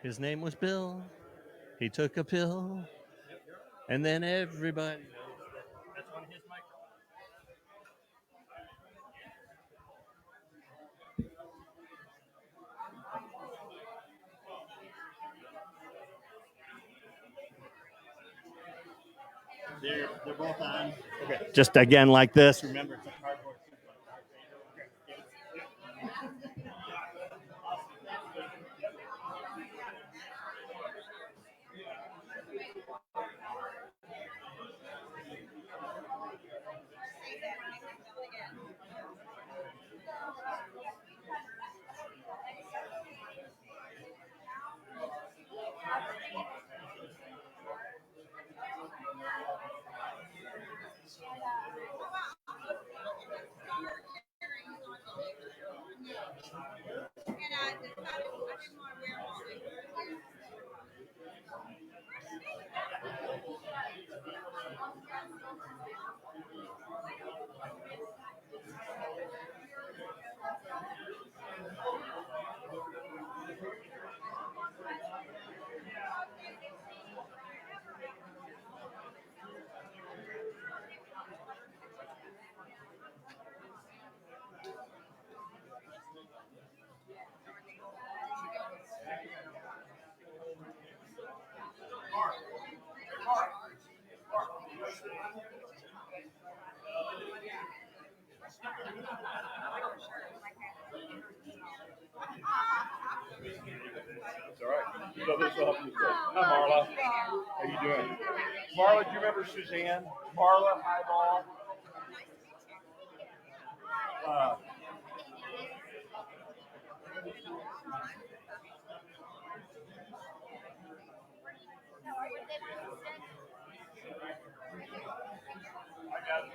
His name was Bill. He took a pill, and then everybody knows that's on his microphone. They're both on. Okay. Just again like this. Remember, it's a cardboard. It's all right. So this will help you. Hi, Marla. How you doing? Marla, do you remember Suzanne? Marla, highball. Uh, I got it.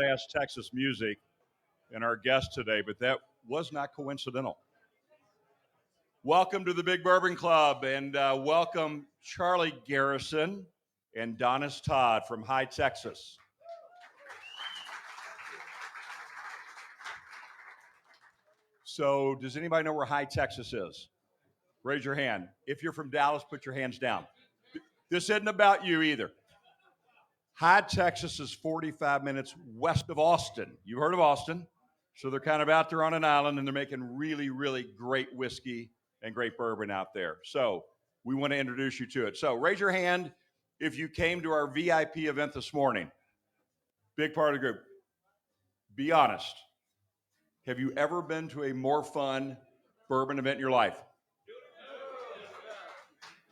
badass Texas music and our guest today, but that was not coincidental. Welcome to the Big Bourbon Club, and welcome Charlie Garrison and Donis Todd from High Texas. So, does anybody know where High Texas is? Raise your hand. If you're from Dallas, put your hands down. This isn't about you either. High Texas is 45 minutes west of Austin. You heard of Austin? So they're kind of out there on an island, and they're making really, really great whiskey and great bourbon out there. So we want to introduce you to it. So raise your hand if you came to our VIP event this morning. Big part of the group. Be honest. Have you ever been to a more fun bourbon event in your life?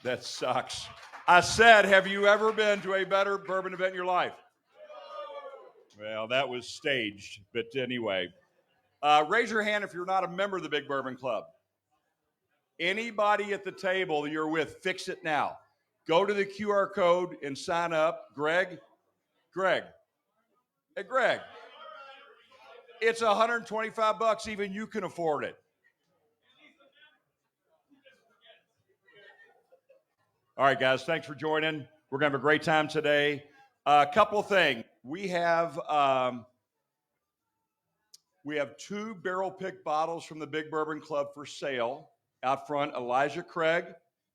That sucks. I said, have you ever been to a better bourbon event in your life? Well, that was staged, but anyway. Raise your hand if you're not a member of the Big Bourbon Club. Anybody at the table that you're with, fix it now. Go to the QR code and sign up. Greg, hey, Greg, it's $125. Even you can afford it. All right, guys, thanks for joining. We're going to have a great time today. A couple of things. We have 2 barrel pick bottles from the Big Bourbon Club for sale out front. Elijah Craig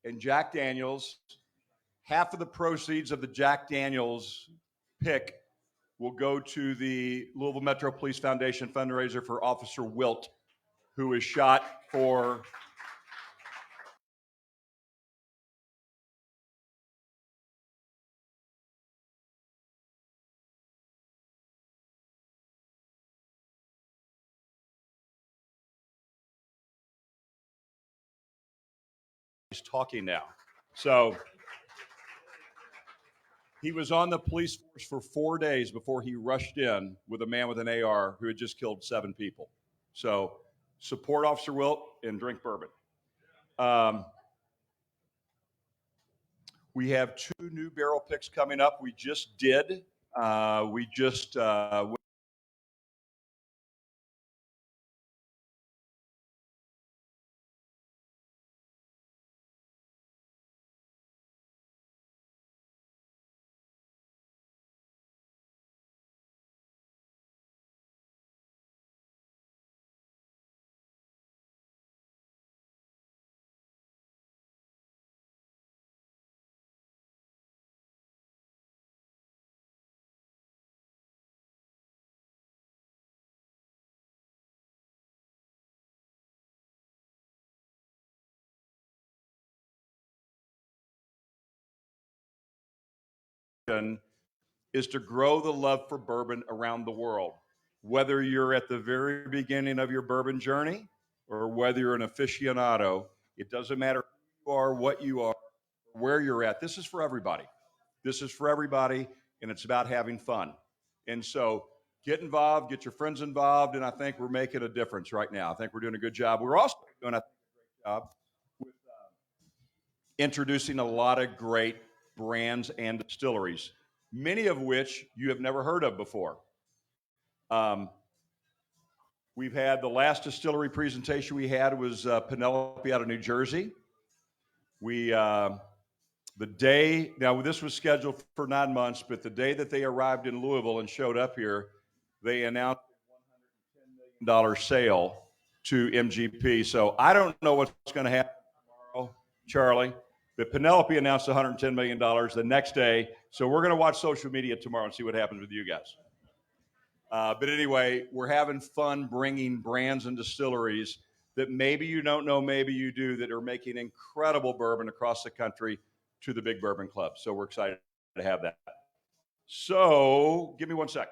and Jack Daniels. Half of the proceeds of the Jack Daniels pick will go to the Louisville Metro Police Foundation fundraiser for Officer Wilt, who was shot for he's talking now. So he was on the police force for 4 days before he rushed in with a man with an AR who had just killed 7 people. So support Officer Wilt and drink bourbon. We have 2 new barrel picks coming up. We just did. We just is to grow the love for bourbon around the world. Whether you're at the very beginning of your bourbon journey or whether you're an aficionado, it doesn't matter who you are, what you are, where you're at. This is for everybody. This is for everybody, and it's about having fun. And so get involved, get your friends involved, and I think we're making a difference right now. I think we're doing a good job. We're also doing a great job with introducing a lot of great brands and distilleries, many of which you have never heard of before. We've had the last distillery presentation we had was Penelope out of New Jersey. The day, now this was scheduled for 9 months, but the day that they arrived in Louisville and showed up here, they announced a $110 million sale to MGP. So I don't know what's going to happen tomorrow, Charlie, but Penelope announced $110 million the next day. So we're going to watch social media tomorrow and see what happens with you guys. But anyway, we're having fun bringing brands and distilleries that maybe you don't know, maybe you do, that are making incredible bourbon across the country to the Big Bourbon Club. So we're excited to have that. So give me 1 sec.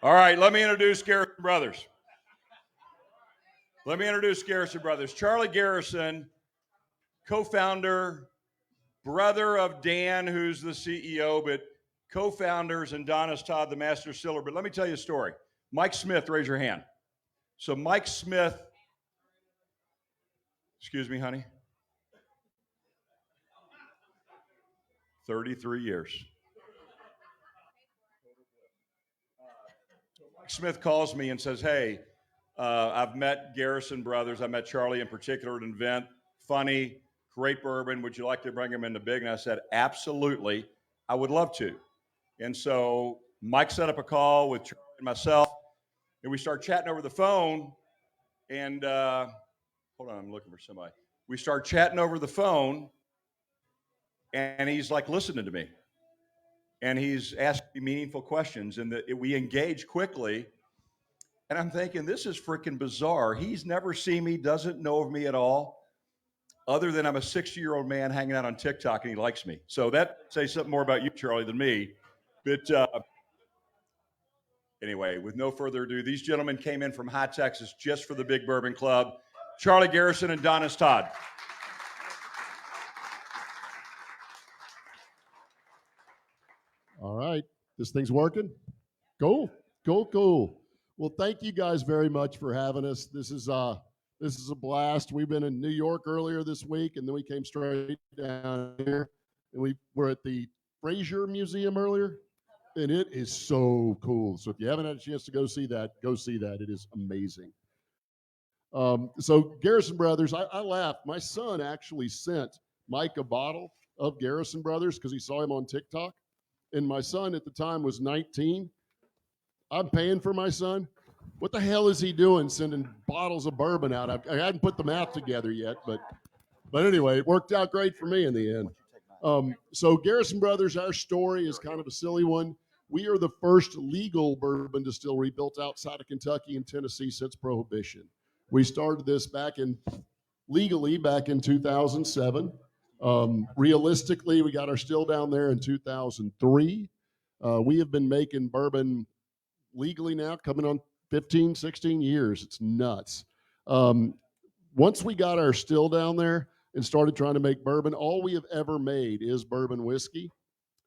All right, let me introduce Garrison Brothers. Charlie Garrison, co-founder, brother of Dan, who's the CEO, but co-founders, and Donis Todd, the master distiller. But let me tell you a story. Mike Smith, raise your hand. So Mike Smith, excuse me, honey, 33 years. Mike Smith calls me and says, hey, I've met Garrison Brothers. I met Charlie in particular at an event. Funny, great bourbon. Would you like to bring him into Big? And I said, absolutely. I would love to. And so Mike set up a call with Charlie and myself, and we start chatting over the phone. And hold on, I'm looking for somebody. We start chatting over the phone, and he's like listening to me. And he's asking meaningful questions, and we engage quickly. And I'm thinking, this is freaking bizarre. He's never seen me, doesn't know of me at all, other than I'm a 60-year-old man hanging out on TikTok, and he likes me. So that says something more about you, Charlie, than me. But anyway, with no further ado, these gentlemen came in from High Texas just for the Big Bourbon Club. Charlie Garrison and Donis Todd. All right, this thing's working? Cool. Well, thank you guys very much for having us. This is a blast. We've been in New York earlier this week, and then we came straight down here, and we were at the Fraser Museum earlier, and it is so cool. So if you haven't had a chance to go see that. It is amazing. So Garrison Brothers, I laughed. My son actually sent Mike a bottle of Garrison Brothers because he saw him on TikTok. And my son at the time was 19. I'm paying for my son. What the hell is he doing sending bottles of bourbon out? I hadn't put the math together yet, but anyway, it worked out great for me in the end. So Garrison Brothers, our story is kind of a silly one. We are the first legal bourbon distillery built outside of Kentucky and Tennessee since Prohibition. We started this legally back in 2007. Realistically, we got our still down there in 2003. We have been making bourbon legally now, coming on 15, 16 years. It's nuts. Once we got our still down there and started trying to make bourbon, all we have ever made is bourbon whiskey,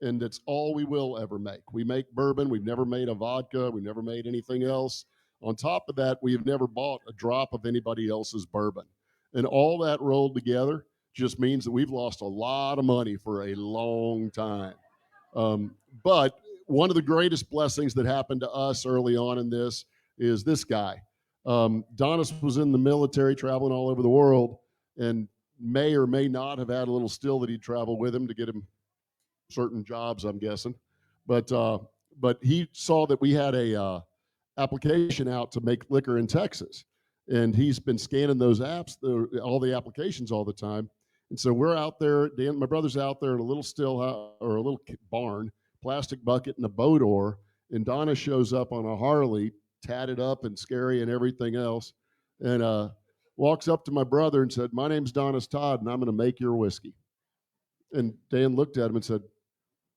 and that's all we will ever make. We make bourbon. We've never made a vodka. We've never made anything else. On top of that, we have never bought a drop of anybody else's bourbon. And all that rolled together just means that we've lost a lot of money for a long time. But one of the greatest blessings that happened to us early on in this is this guy. Donis was in the military traveling all over the world and may or may not have had a little still that he'd travel with him to get him certain jobs, I'm guessing. But he saw that we had a application out to make liquor in Texas. And he's been scanning those apps, all the applications all the time. And so we're out there, Dan, my brother's out there in a little still or a little barn, plastic bucket and a boat oar. And Donna shows up on a Harley, tatted up and scary and everything else. And walks up to my brother and said, my name's Donis Todd, and I'm going to make your whiskey. And Dan looked at him and said,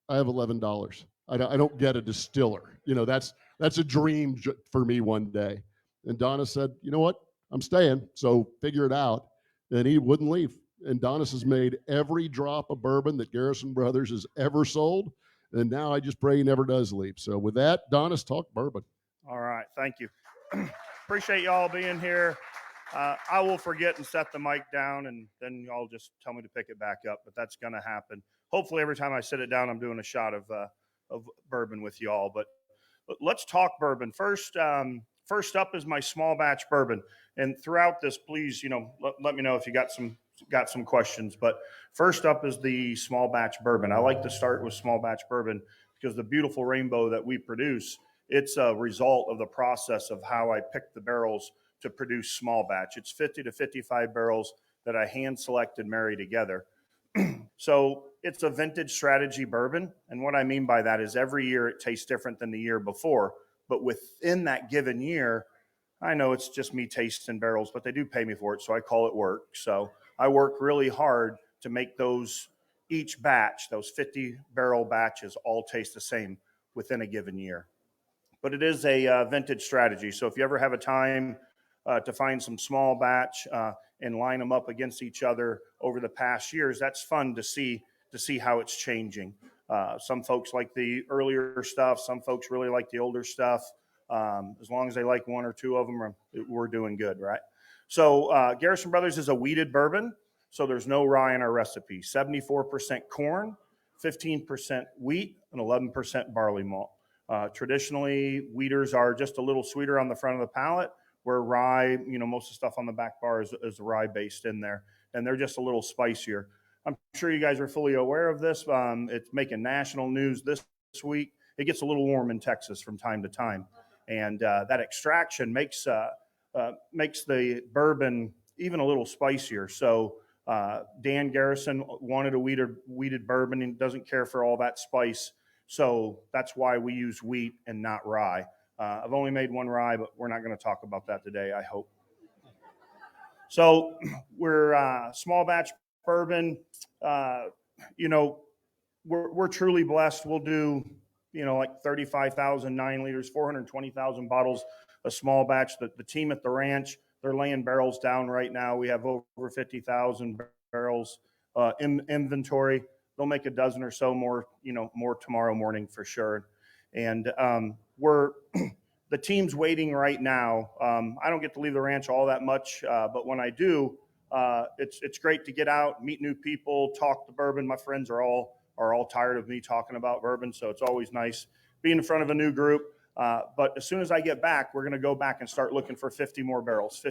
I have $11. I don't get a distiller. You know, that's a dream for me one day. And Donis said, you know what? I'm staying, so figure it out. And he wouldn't leave. And Donis has made every drop of bourbon that Garrison Brothers has ever sold. And now I just pray he never does leave. So with that, Donis, talk bourbon. All right. Thank you. Appreciate y'all being here. I will forget and set the mic down, and then y'all just tell me to pick it back up, but that's going to happen. Hopefully every time I sit it down, I'm doing a shot of bourbon with y'all, but let's talk bourbon. First up is my small batch bourbon. And throughout this, please, let me know if you got some questions, but first up is the small batch bourbon. I like to start with small batch bourbon because the beautiful rainbow that we produce, it's a result of the process of how I pick the barrels to produce small batch. It's 50 to 55 barrels that I hand select and marry together. So it's a vintage strategy bourbon. And what I mean by that is every year it tastes different than the year before. But within that given year, I know it's just me tasting barrels, but they do pay me for it. So I call it work. So I work really hard to make each batch, those 50 barrel batches all taste the same within a given year. but it is a vintage strategy. So if you ever have a time to find some small batch and line them up against each other over the past years, that's fun to see how it's changing. Some folks like the earlier stuff. Some folks really like the older stuff. As long as they like one or two of them, we're doing good, right? So Garrison Brothers is a wheated bourbon, so there's no rye in our recipe. 74% corn, 15% wheat, and 11% barley malt. Traditionally, wheaters are just a little sweeter on the front of the palate, where rye, most of the stuff on the back bar is rye based in there, and they're just a little spicier. I'm sure you guys are fully aware of this. It's making national news this week. It gets a little warm in Texas from time to time, and that extraction makes the bourbon even a little spicier. So Dan Garrison wanted a wheated bourbon and doesn't care for all that spice. So that's why we use wheat and not rye. I've only made one rye, but we're not going to talk about that today, I hope. So we're small batch bourbon. We're truly blessed. We'll do, like 35,000 9 liters, 420,000 bottles a small batch. The team at the ranch, they're laying barrels down right now. We have over 50,000 barrels in inventory. They'll make a dozen or so more, more tomorrow morning for sure. And we're the team's waiting right now. I don't get to leave the ranch all that much, but when I do, it's great to get out, meet new people, talk the bourbon. My friends are all tired of me talking about bourbon, so it's always nice being in front of a new group. But as soon as I get back, we're going to go back and start looking for 50 more barrels,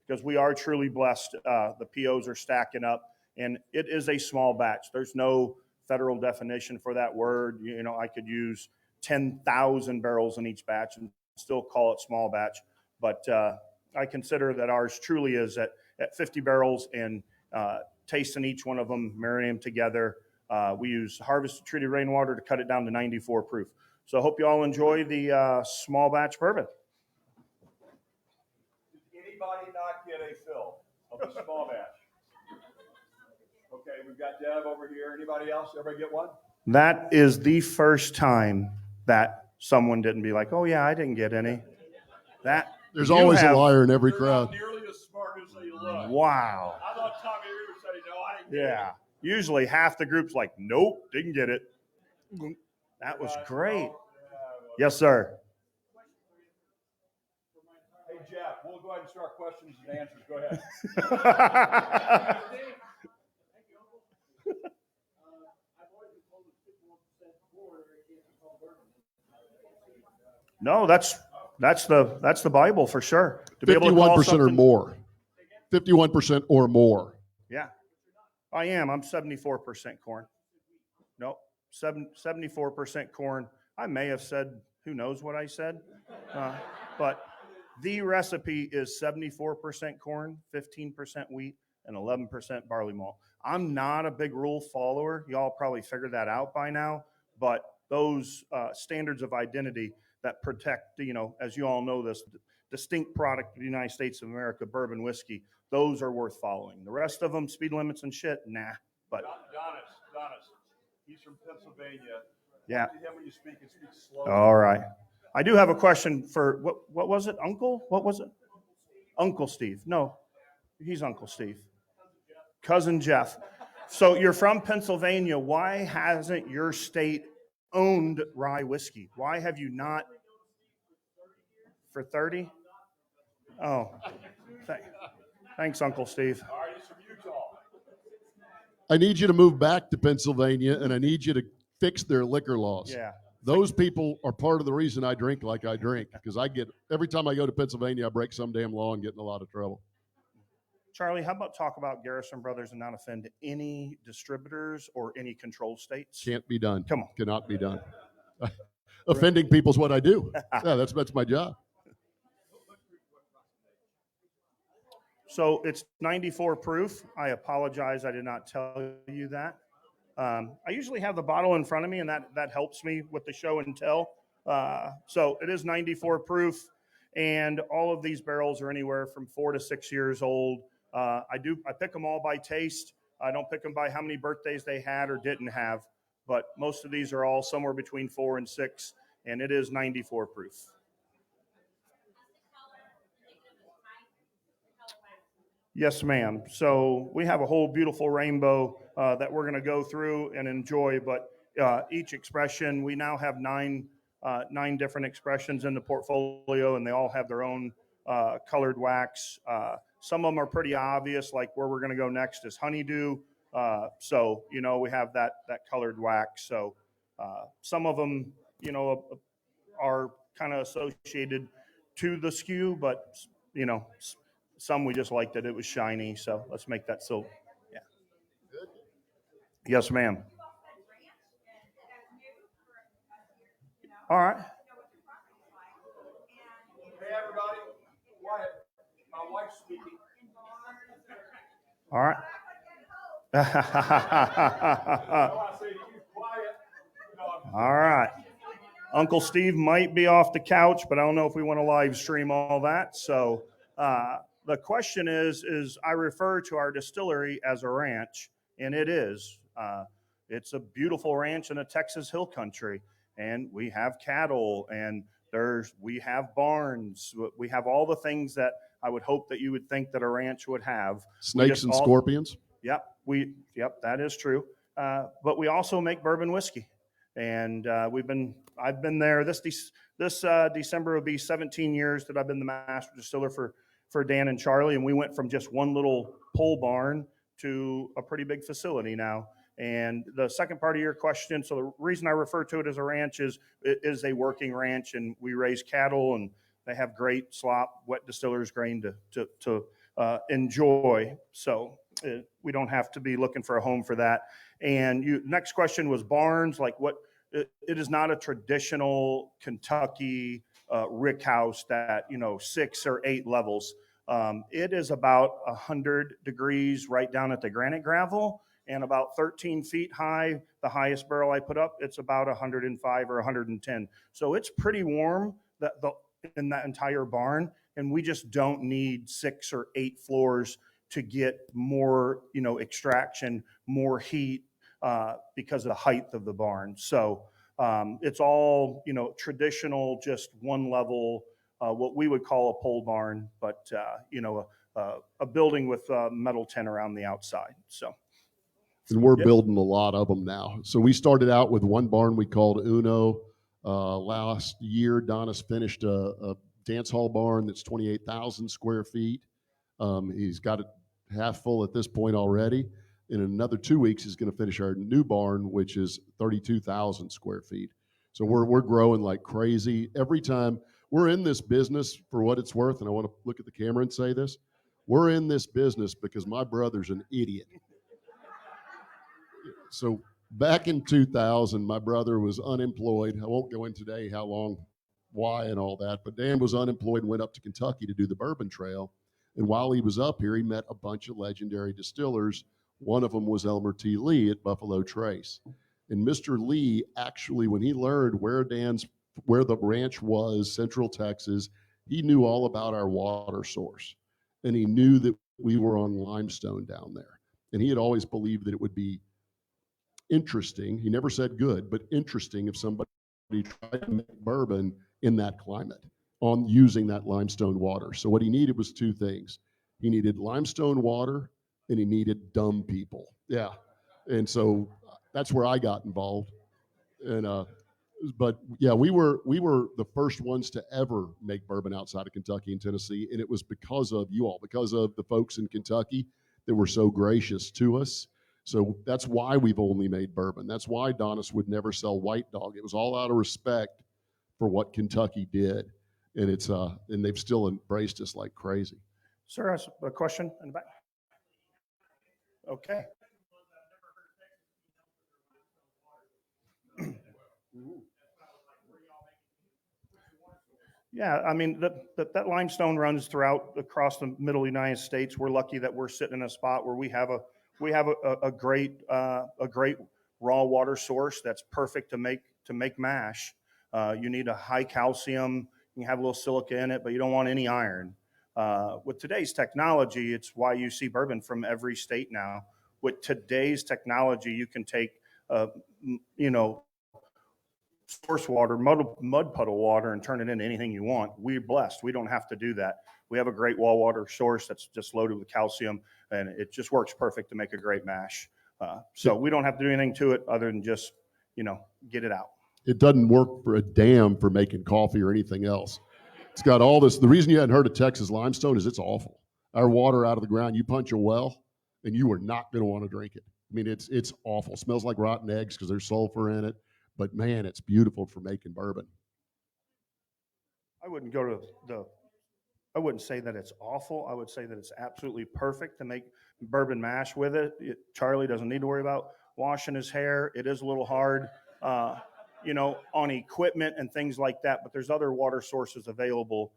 because we are truly blessed. The POs are stacking up, and it is a small batch. There's no federal definition for that word. I could use 10,000 barrels in each batch and still call it small batch. But I consider that ours truly is at 50 barrels, and tasting each one of them, marrying them together. We use harvested treated rainwater to cut it down to 94 proof. So I hope you all enjoy the small batch bourbon. Did anybody not get a fill of the small batch? Okay, we've got Deb over here. Anybody else? Everybody get one? That is the first time that someone didn't be like, "Oh yeah, I didn't get any." There's always a liar in every crowd. Not nearly as smart as they look. Wow. I thought Tommy Reaver said, "No, I didn't get it." Yeah. Usually half the group's like, "Nope, didn't get it." That was great. Yes, sir. Hey, Jeff, we'll go ahead and start questions and answers. Go ahead. No, that's the Bible for sure. To be able to 51% or more. 51% or more. Yeah, I am. I'm 74% corn. Nope, 74% corn. I may have said, who knows what I said, but the recipe is 74% corn, 15% wheat, and 11% barley malt. I'm not a big rule follower. Y'all probably figured that out by now, but those standards of identity that protect, as you all know, this distinct product of the United States of America, bourbon whiskey, those are worth following. The rest of them, speed limits and shit, nah. But Donis, he's from Pennsylvania. Yeah. To him when you speak, and speak slow. All right. I do have a question for what was it? Uncle? What was it? Uncle Steve. No, he's Uncle Steve. Cousin Jeff. So you're from Pennsylvania. Why hasn't your state owned rye whiskey? Why have you not? For 30? Oh, thanks, Uncle Steve. All right, he's from Utah. I need you to move back to Pennsylvania, and I need you to fix their liquor laws. Yeah. Those people are part of the reason I drink like I drink, because every time I go to Pennsylvania, I break some damn law and get in a lot of trouble. Charlie, how about talk about Garrison Brothers and not offend any distributors or any controlled states? Can't be done. Come on. Cannot be done. Offending people's what I do. Yeah, that's my job. So it's 94 proof. I apologize, I did not tell you that. I usually have the bottle in front of me, and that helps me with the show and tell. So it is 94 proof, and all of these barrels are anywhere from 4 to 6 years old. I pick them all by taste. I don't pick them by how many birthdays they had or didn't have, but most of these are all somewhere between 4 and 6. and it is 94 proof. Yes, ma'am. So we have a whole beautiful rainbow that we're going to go through and enjoy. But each expression, we now have nine different expressions in the portfolio, and they all have their own colored wax. Some of them are pretty obvious, like where we're going to go next is honeydew. So we have that colored wax. So some of them, are kind of associated to the SKU, but some we just liked that it was shiny, so let's make that silver. Yeah. Yes, ma'am. All right. Hey, everybody, quiet. My wife's speaking. All right. All right. Uncle Steve might be off the couch, but I don't know if we want to live stream all that. So the question is I refer to our distillery as a ranch, and it is. It's a beautiful ranch in the Texas Hill Country, and we have cattle, and we have barns. We have all the things that I would hope that you would think that a ranch would have. Snakes and scorpions. Yep, that is true. But we also make bourbon whiskey, and I've been there. This December will be 17 years that I've been the master distiller for Dan and Charlie, and we went from just one little pole barn to a pretty big facility now. And the second part of your question, so the reason I refer to it as a ranch is it is a working ranch, and we raise cattle, and they have great slop, wet distiller's grain to enjoy. So we don't have to be looking for a home for that. And next question was barns, like what? It is not a traditional Kentucky rick house that 6 or 8 levels. It is about 100 degrees right down at the granite gravel, and about 13 feet high. The highest barrel I put up, it's about 105 or 110. So it's pretty warm in that entire barn, and we just don't need 6 or 8 floors to get more, extraction, more heat because of the height of the barn. So it's all, traditional, just one level, what we would call a pole barn, but, a building with metal tin around the outside. So. And we're building a lot of them now. So we started out with one barn we called Uno. Last year, Donis finished a dance hall barn that's 28,000 square feet. He's got it half full at this point already. In another 2 weeks, he's going to finish our new barn, which is 32,000 square feet. So we're growing like crazy. Every time we're in this business, for what it's worth, and I want to look at the camera and say this, we're in this business because my brother's an idiot. So back in 2000, my brother was unemployed. I won't go into today how long, why, and all that, but Dan was unemployed and went up to Kentucky to do the Bourbon Trail. And while he was up here, he met a bunch of legendary distillers. One of them was Elmer T. Lee at Buffalo Trace. And Mr. Lee, actually, when he learned where the ranch was, Central Texas, he knew all about our water source. And he knew that we were on limestone down there. And he had always believed that it would be interesting. He never said good, but interesting if somebody tried to make bourbon in that climate on using that limestone water. So what he needed was 2 things. He needed limestone water and he needed dumb people. Yeah. And so that's where I got involved. And but yeah, we were the first ones to ever make bourbon outside of Kentucky and Tennessee, and it was because of you all, because of the folks in Kentucky that were so gracious to us. So that's why we've only made bourbon. That's why Donis would never sell White Dog. It was all out of respect for what Kentucky did, and and they've still embraced us like crazy. Sir, has a question in the back. Okay. Yeah, I mean that limestone runs across the middle United States. We're lucky that we're sitting in a spot where we have a great raw water source that's perfect to make mash. You need a high calcium. You can have a little silica in it, but you don't want any iron. With today's technology, it's why you see bourbon from every state now. With today's technology, you can take source water, mud puddle water, and turn it into anything you want. We're blessed. We don't have to do that. We have a great well water source that's just loaded with calcium, and it just works perfect to make a great mash. So we don't have to do anything to it other than just, get it out. It doesn't work for a damn for making coffee or anything else. It's got all this. The reason you hadn't heard of Texas limestone is it's awful. Our water out of the ground, you punch a well, and you are not going to want to drink it. I mean, it's awful. It smells like rotten eggs because there's sulfur in it. But man, it's beautiful for making bourbon. I wouldn't I wouldn't say that it's awful. I would say that it's absolutely perfect to make bourbon mash with it. Charlie doesn't need to worry about washing his hair. It is a little hard, on equipment and things like that, but there's other water sources available,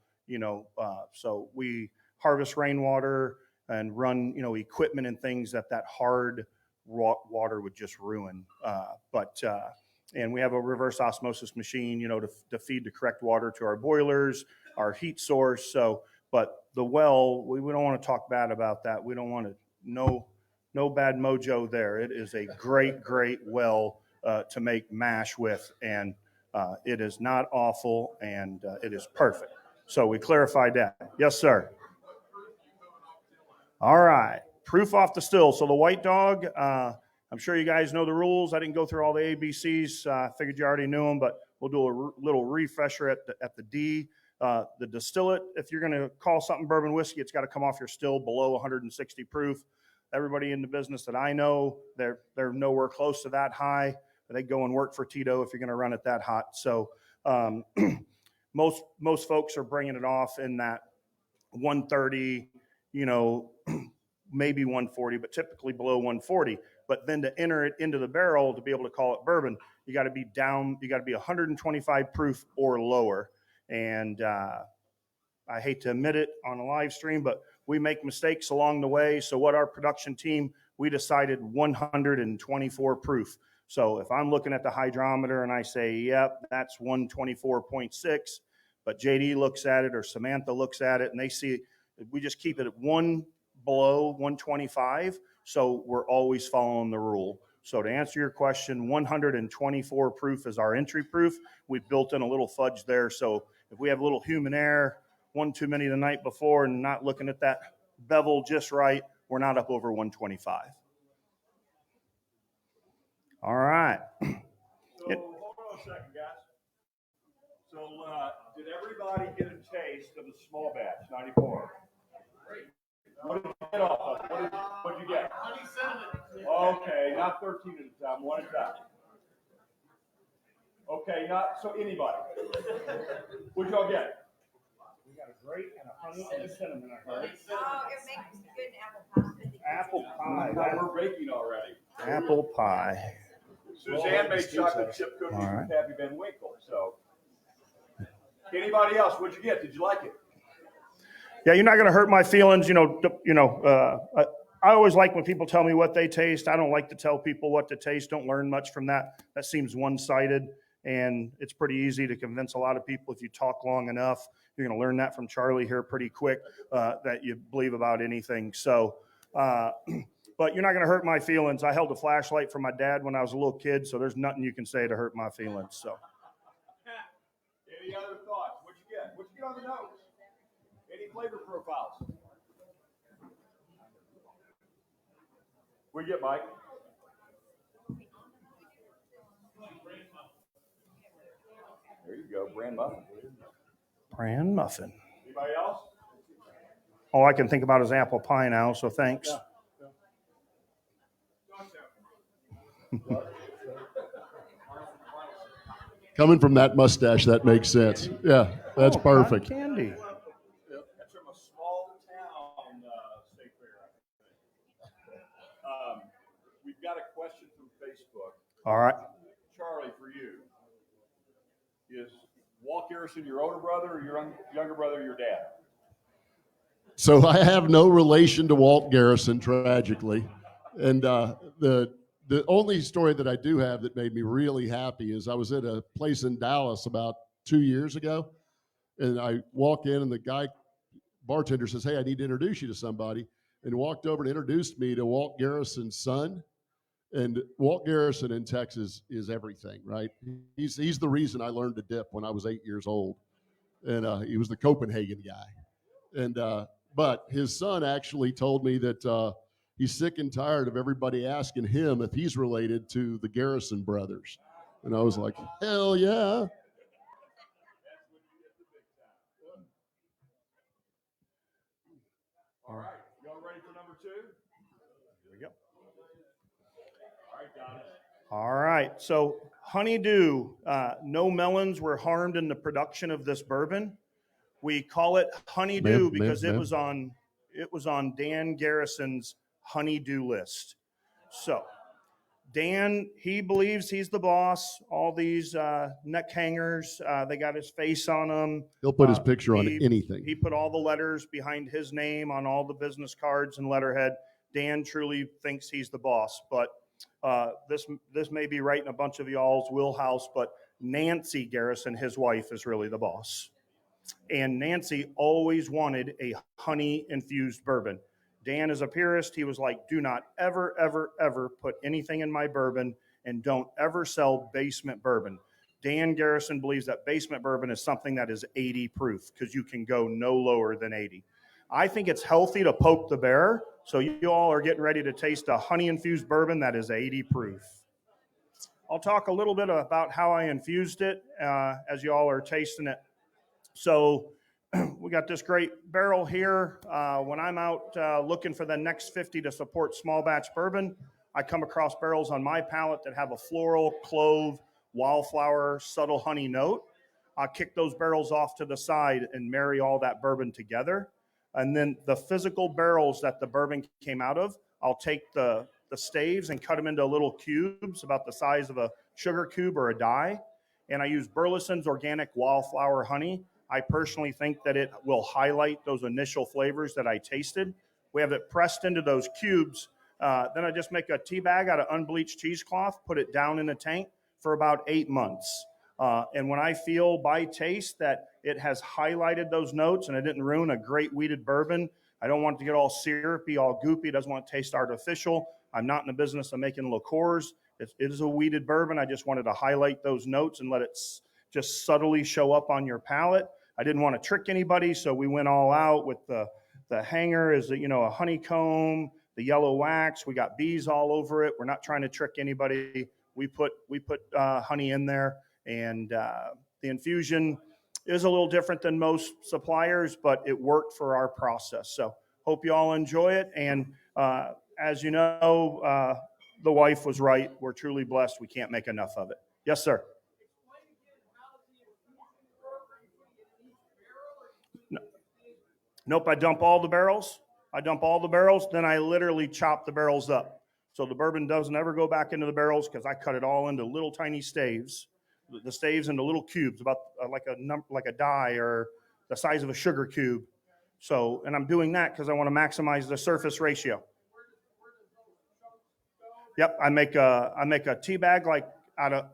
so we harvest rainwater and run, equipment and things that hard water would just ruin. And we have a reverse osmosis machine, to feed the correct water to our boilers, our heat source. So, but the well, we don't want to talk bad about that. We don't want to, no bad mojo there. It is a great, great well to make mash with, and it is not awful, and it is perfect. So we clarified that. Yes, sir. All right. Proof off the still. So the White Dog, I'm sure you guys know the rules. I didn't go through all the ABCs. I figured you already knew them, but we'll do a little refresher at the D. The distillate, if you're going to call something bourbon whiskey, it's got to come off your still below 160 proof. Everybody in the business that I know, they're nowhere close to that high. They go and work for Tito if you're going to run it that hot. So most folks are bringing it off in that 130, maybe 140, but typically below 140. But then to enter it into the barrel to be able to call it bourbon, you got to be 125 proof or lower. And I hate to admit it on a live stream, but we make mistakes along the way. So what our production team, we decided 124 proof. So if I'm looking at the hydrometer and I say, yep, that's 124.6, but JD looks at it or Samantha looks at it and they see, we just keep it at one below 125. So we're always following the rule. So to answer your question, 124 proof is our entry proof. We've built in a little fudge there. So if we have a little human error, one too many the night before and not looking at that bevel just right, we're not up over 125. All right. So hold on a second, guys. So did everybody get a taste of the small batch, 94? What did you get off of? What did you get? Okay, not 13 at a time, one at a time. Okay, not so anybody. What'd y'all get? We got a grape and a honey and a cinnamon, I heard. Oh, it makes good apple pie. Apple pie. We're baking already. Apple pie. Suzanne made chocolate chip cookies All right. with Happy Van Winkle. So, anybody else? What'd you get? Did you like it? Yeah, you're not going to hurt my feelings. I always like when people tell me what they taste. I don't like to tell people what to taste. Don't learn much from that. That seems one-sided, and it's pretty easy to convince a lot of people if you talk long enough. You're going to learn that from Charlie here pretty quick, that you believe about anything. So, but you're not going to hurt my feelings. I held a flashlight for my dad when I was a little kid, so there's nothing you can say to hurt my feelings. So. Any other thoughts? What'd you get? What'd you get on the nose? Any flavor profiles? What'd you get, Mike? There you go, bran muffin. Bran muffin. Anybody else? All I can think about is apple pie now, so thanks. Coming from that mustache, that makes sense. Yeah, that's perfect. Candy. That's from a small town state fair, I think. We've got a question from Facebook. All right. Charlie, for you. Is Walt Garrison your older brother or your younger brother or your dad? So I have no relation to Walt Garrison, tragically. And the only story that I do have that made me really happy is I was at a place in Dallas about 2 years ago, and I walk in and the bartender says, "Hey, I need to introduce you to somebody," and walked over and introduced me to Walt Garrison's son. And Walt Garrison in Texas is everything, right? He's the reason I learned to dip when I was 8 years old, and he was the Copenhagen guy. And but his son actually told me that he's sick and tired of everybody asking him if he's related to the Garrison brothers. And I was like, hell yeah. All right, y'all ready for number 2? Here we go. All right, so honeydew. No melons were harmed in the production of this bourbon. We call it honeydew because it was on Dan Garrison's honeydew list. So Dan, he believes he's the boss. All these neck hangers, they got his face on them. He'll put his picture on anything. He put all the letters behind his name on all the business cards and letterhead. Dan truly thinks he's the boss, but this may be right in a bunch of y'all's wheelhouse, but Nancy Garrison, his wife, is really the boss. And Nancy always wanted a honey-infused bourbon. Dan is a purist. He was like, do not ever, ever, ever put anything in my bourbon, and don't ever sell basement bourbon. Dan Garrison believes that basement bourbon is something that is 80 proof because you can go no lower than 80. I think it's healthy to poke the bear, so you all are getting ready to taste a honey-infused bourbon that is 80 proof. I'll talk a little bit about how I infused it as you all are tasting it. So we got this great barrel here. When I'm out looking for the next 50 to support small batch bourbon, I come across barrels on my palate that have a floral, clove, wildflower, subtle honey note. I'll kick those barrels off to the side and marry all that bourbon together. And then the physical barrels that the bourbon came out of, I'll take the staves and cut them into little cubes about the size of a sugar cube or a die. And I use Burleson's organic wildflower honey. I personally think that it will highlight those initial flavors that I tasted. We have it pressed into those cubes. Then I just make a tea bag out of unbleached cheesecloth, put it down in a tank for about 8 months. And when I feel by taste that it has highlighted those notes and it didn't ruin a great wheated bourbon, I don't want it to get all syrupy, all goopy. It doesn't want to taste artificial. I'm not in the business of making liqueurs. It is a wheated bourbon. I just wanted to highlight those notes and let it just subtly show up on your palate. I didn't want to trick anybody, so we went all out with the hanger is a honeycomb, the yellow wax. We got bees all over it. We're not trying to trick anybody. We put honey in there, and the infusion is a little different than most suppliers, but it worked for our process. So hope you all enjoy it. And as you know, the wife was right. We're truly blessed. We can't make enough of it. Yes, sir. Nope, I dump all the barrels. Then I literally chop the barrels up. So the bourbon doesn't ever go back into the barrels because I cut it all into little tiny staves. The staves into little cubes, about like a die or the size of a sugar cube. So, and I'm doing that because I want to maximize the surface ratio. Yep, I make a tea bag like out of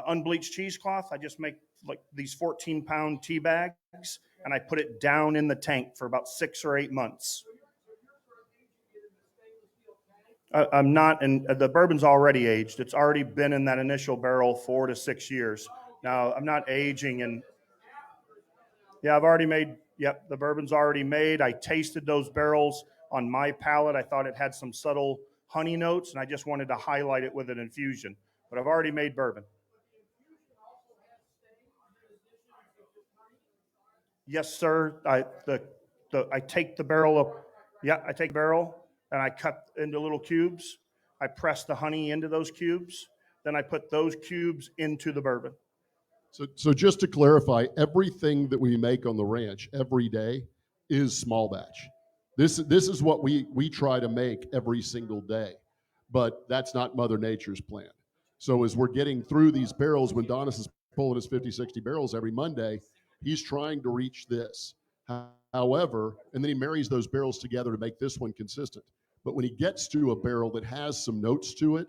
unbleached cheesecloth. I just make like these 14-pound tea bags, and I put it down in the tank for about 6 or 8 months. I'm not, and the bourbon's already aged. It's already been in that initial barrel 4 to 6 years. Now, I'm not aging, and yeah, I've already made, yep, the bourbon's already made. I tasted those barrels on my palate. I thought it had some subtle honey notes, and I just wanted to highlight it with an infusion. But I've already made bourbon. Yes, sir. I take the barrel up. Yeah, I take the barrel and I cut into little cubes. I press the honey into those cubes. Then I put those cubes into the bourbon. So just to clarify, everything that we make on the ranch every day is small batch. This is what we try to make every single day, but that's not Mother Nature's plan. So as we're getting through these barrels, when Donis is pulling his 50, 60 barrels every Monday, he's trying to reach this. However, and then he marries those barrels together to make this one consistent. But when he gets to a barrel that has some notes to it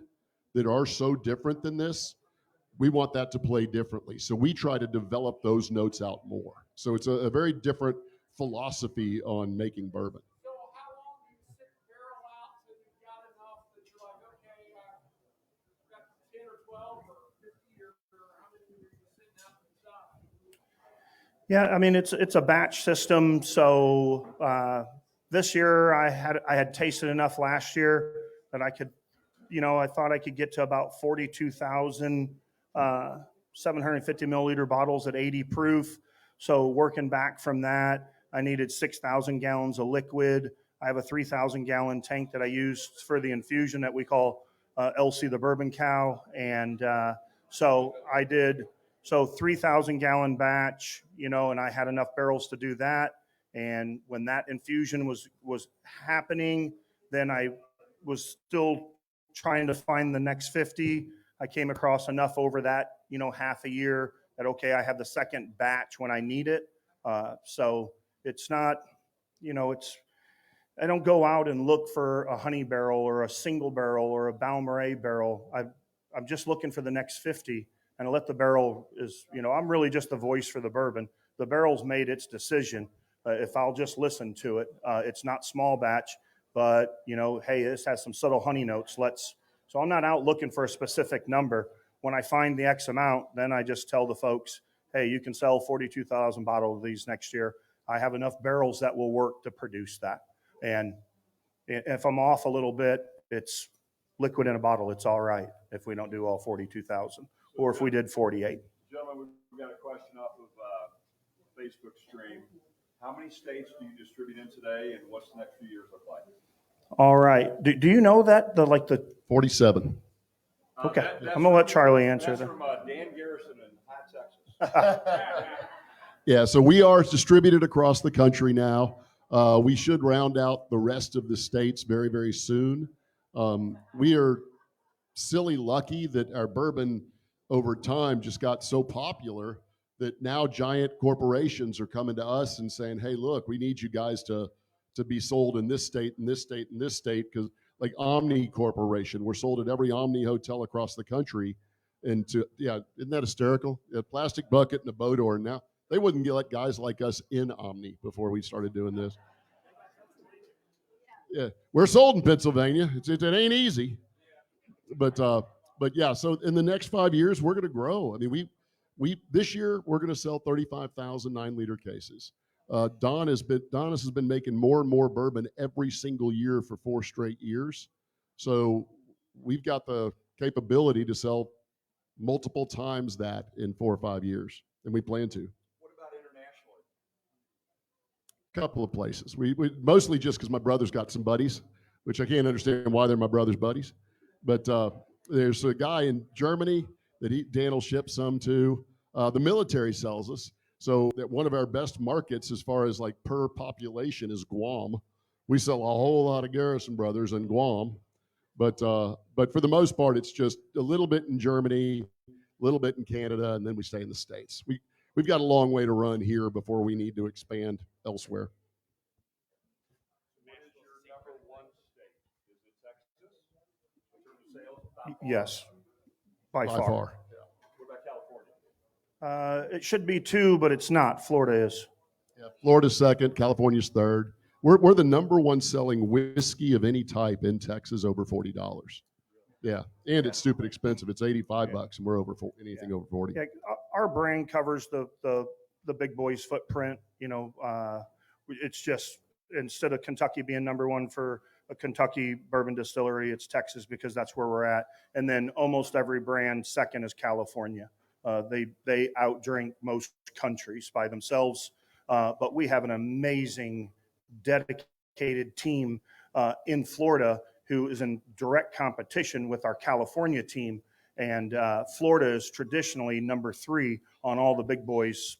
that are so different than this, we want that to play differently. So we try to develop those notes out more. So it's a very different philosophy on making bourbon. Yeah, I mean it's a batch system. So this year I had tasted enough last year that I could, I thought I could get to about 42,000 750 milliliter bottles at 80 proof. So working back from that, I needed 6,000 gallons of liquid. I have a 3,000 gallon tank that I use for the infusion that we call Elsie the Bourbon Cow, and so I did 3,000 gallon batch, and I had enough barrels to do that. And when that infusion was happening, then I was still trying to find the next 50. I came across enough over that, half a year that, okay, I have the second batch when I need it. So it's not, I don't go out and look for a honey barrel or a single barrel or a Balmoral barrel. I'm just looking for the next 50, and I let the barrel I'm really just the voice for the bourbon. The barrel's made its decision. If I'll just listen to it, it's not small batch, but hey, this has some subtle honey notes. So I'm not out looking for a specific number. When I find the X amount, then I just tell the folks, hey, you can sell 42,000 bottles of these next year. I have enough barrels that will work to produce that. And if I'm off a little bit, it's liquid in a bottle. It's all right if we don't do all 42,000, or if we did 48. Gentlemen, we've got a question off of Facebook stream. How many states do you distribute in today, and what's the next few years look like? All right. Do you know that the 47. Okay, I'm gonna let Charlie answer that. That's from Dan Garrison in High, Texas. Yeah, so we are distributed across the country now. We should round out the rest of the states very, very soon. We are silly lucky that our bourbon over time just got so popular that now giant corporations are coming to us and saying, hey, look, we need you guys to be sold in this state, in this state, in this state, because like Omni Corporation, we're sold at every Omni hotel across the country. And isn't that hysterical? A plastic bucket and a boat door. Now they wouldn't let guys like us in Omni before we started doing this. Yeah, we're sold in Pennsylvania. It ain't easy, but yeah. So in the next 5 years, we're going to grow. I mean, we this year we're going to sell 35,000 9-liter cases. Donis has been making more and more bourbon every single year for 4 straight years. So we've got the capability to sell multiple times that in 4 or 5 years, and we plan to. What about internationally? Couple of places. We mostly just because my brother's got some buddies, which I can't understand why they're my brother's buddies. But there's a guy in Germany that Dan will ship some to. The military sells us. So that one of our best markets as far as like per population is Guam. We sell a whole lot of Garrison Brothers in Guam. But for the most part, it's just a little bit in Germany, a little bit in Canada, and then we stay in the States. We've got a long way to run here before we need to expand elsewhere. What is your number one state? Is it Texas? In terms of sales? Yes, by far. Yeah. What about California? It should be 2, but it's not. Florida is. Yeah, Florida's second, California's third. We're the number one selling whiskey of any type in Texas over $40. Yeah, and it's stupid expensive. It's $85, and we're over anything over 40. Yeah, our brand covers the big boys footprint. It's just instead of Kentucky being number one for a Kentucky bourbon distillery, it's Texas because that's where we're at. And then almost every brand second is California. They outdrink most countries by themselves, but we have an amazing, dedicated team in Florida who is in direct competition with our California team. And Florida is traditionally number 3 on all the big boys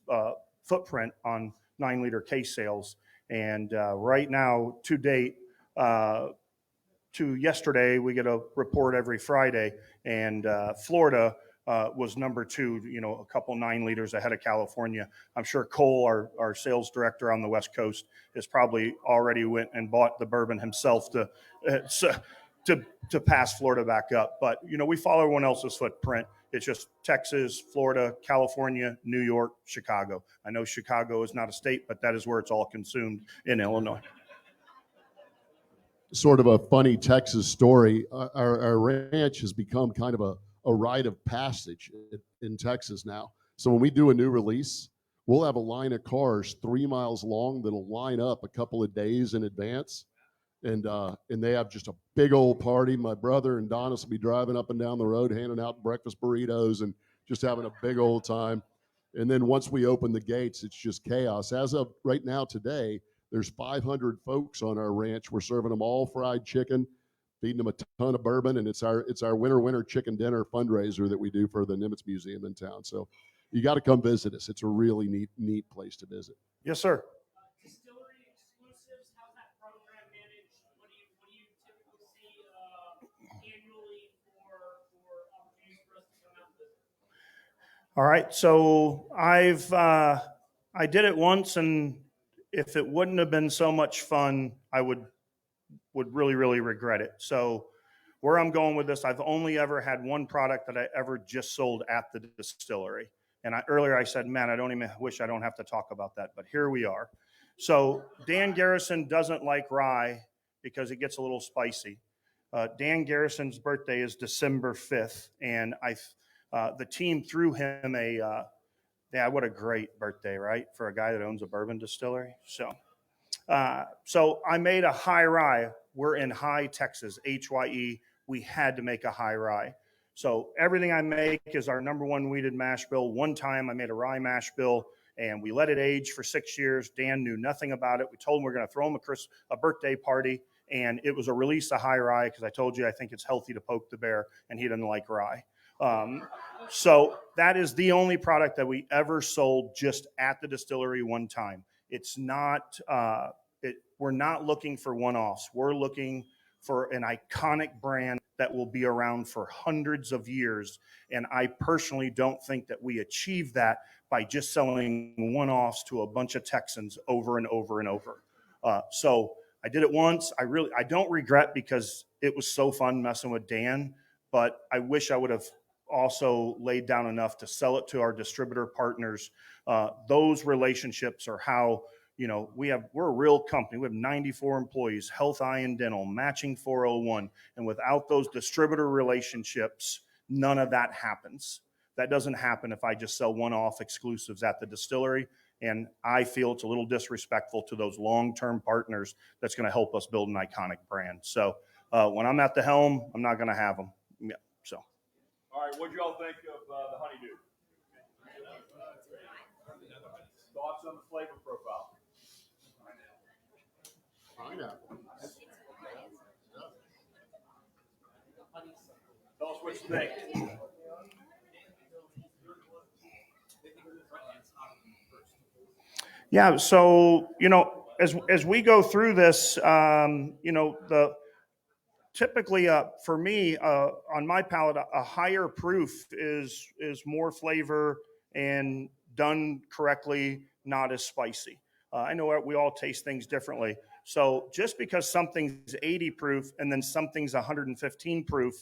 footprint on 9-liter case sales. And right now, to date, to yesterday, we get a report every Friday, and Florida was number 2, a couple 9 liters ahead of California. I'm sure Cole, our sales director on the West Coast, has probably already went and bought the bourbon himself to pass Florida back up. But, we follow everyone else's footprint. It's just Texas, Florida, California, New York, Chicago. I know Chicago is not a state, but that is where it's all consumed in Illinois. Sort of a funny Texas story. Our ranch has become kind of a rite of passage in Texas now. So when we do a new release, we'll have a line of cars 3 miles long that'll line up a couple of days in advance. And they have just a big old party. My brother and Donis will be driving up and down the road, handing out breakfast burritos and just having a big old time. And then once we open the gates, it's just chaos. As of right now today, there's 500 folks on our ranch. We're serving them all fried chicken, feeding them a ton of bourbon, and it's our winter chicken dinner fundraiser that we do for the Nimitz Museum in town. So you got to come visit us. It's a really neat place to visit. Yes, sir. Distillery exclusives, how's that program managed? What do you typically see annually for opportunities for us to come out and visit? All right, so I did it once, and if it wouldn't have been so much fun, I would really regret it. So where I'm going with this, I've only ever had one product that I ever just sold at the distillery. And earlier I said, man, I don't even wish I don't have to talk about that, but here we are. So Dan Garrison doesn't like rye because it gets a little spicy. Dan Garrison's birthday is December 5th, and the team threw him what a great birthday, right? For a guy that owns a bourbon distillery. So I made a high rye. We're in High, Texas, HYE. We had to make a high rye. So everything I make is our number one wheated mash bill. One time I made a rye mash bill, and we let it age for 6 years. Dan knew nothing about it. We told him we're going to throw him a birthday party, and it was a release of high rye because I told you I think it's healthy to poke the bear, and he doesn't like rye. So that is the only product that we ever sold just at the distillery one time. It's not, we're not looking for one-offs. We're looking for an iconic brand that will be around for hundreds of years. And I personally don't think that we achieve that by just selling one-offs to a bunch of Texans over and over and over. So I did it once. I don't regret because it was so fun messing with Dan, but I wish I would have also laid down enough to sell it to our distributor partners. Those relationships are how, we're a real company. We have 94 employees, health, eye, and dental, matching 401. And without those distributor relationships, none of that happens. That doesn't happen if I just sell one-off exclusives at the distillery. And I feel it's a little disrespectful to those long-term partners that's going to help us build an iconic brand. So when I'm at the helm, I'm not going to have them. Yeah, so. All right, what do y'all think of the honeydew? Thoughts on the flavor profile? Pineapple. Tell us what you think. Yeah, so, as we go through this, typically for me, on my palate, a higher proof is more flavor and done correctly, not as spicy. I know we all taste things differently. So just because something's 80 proof and then something's 115 proof,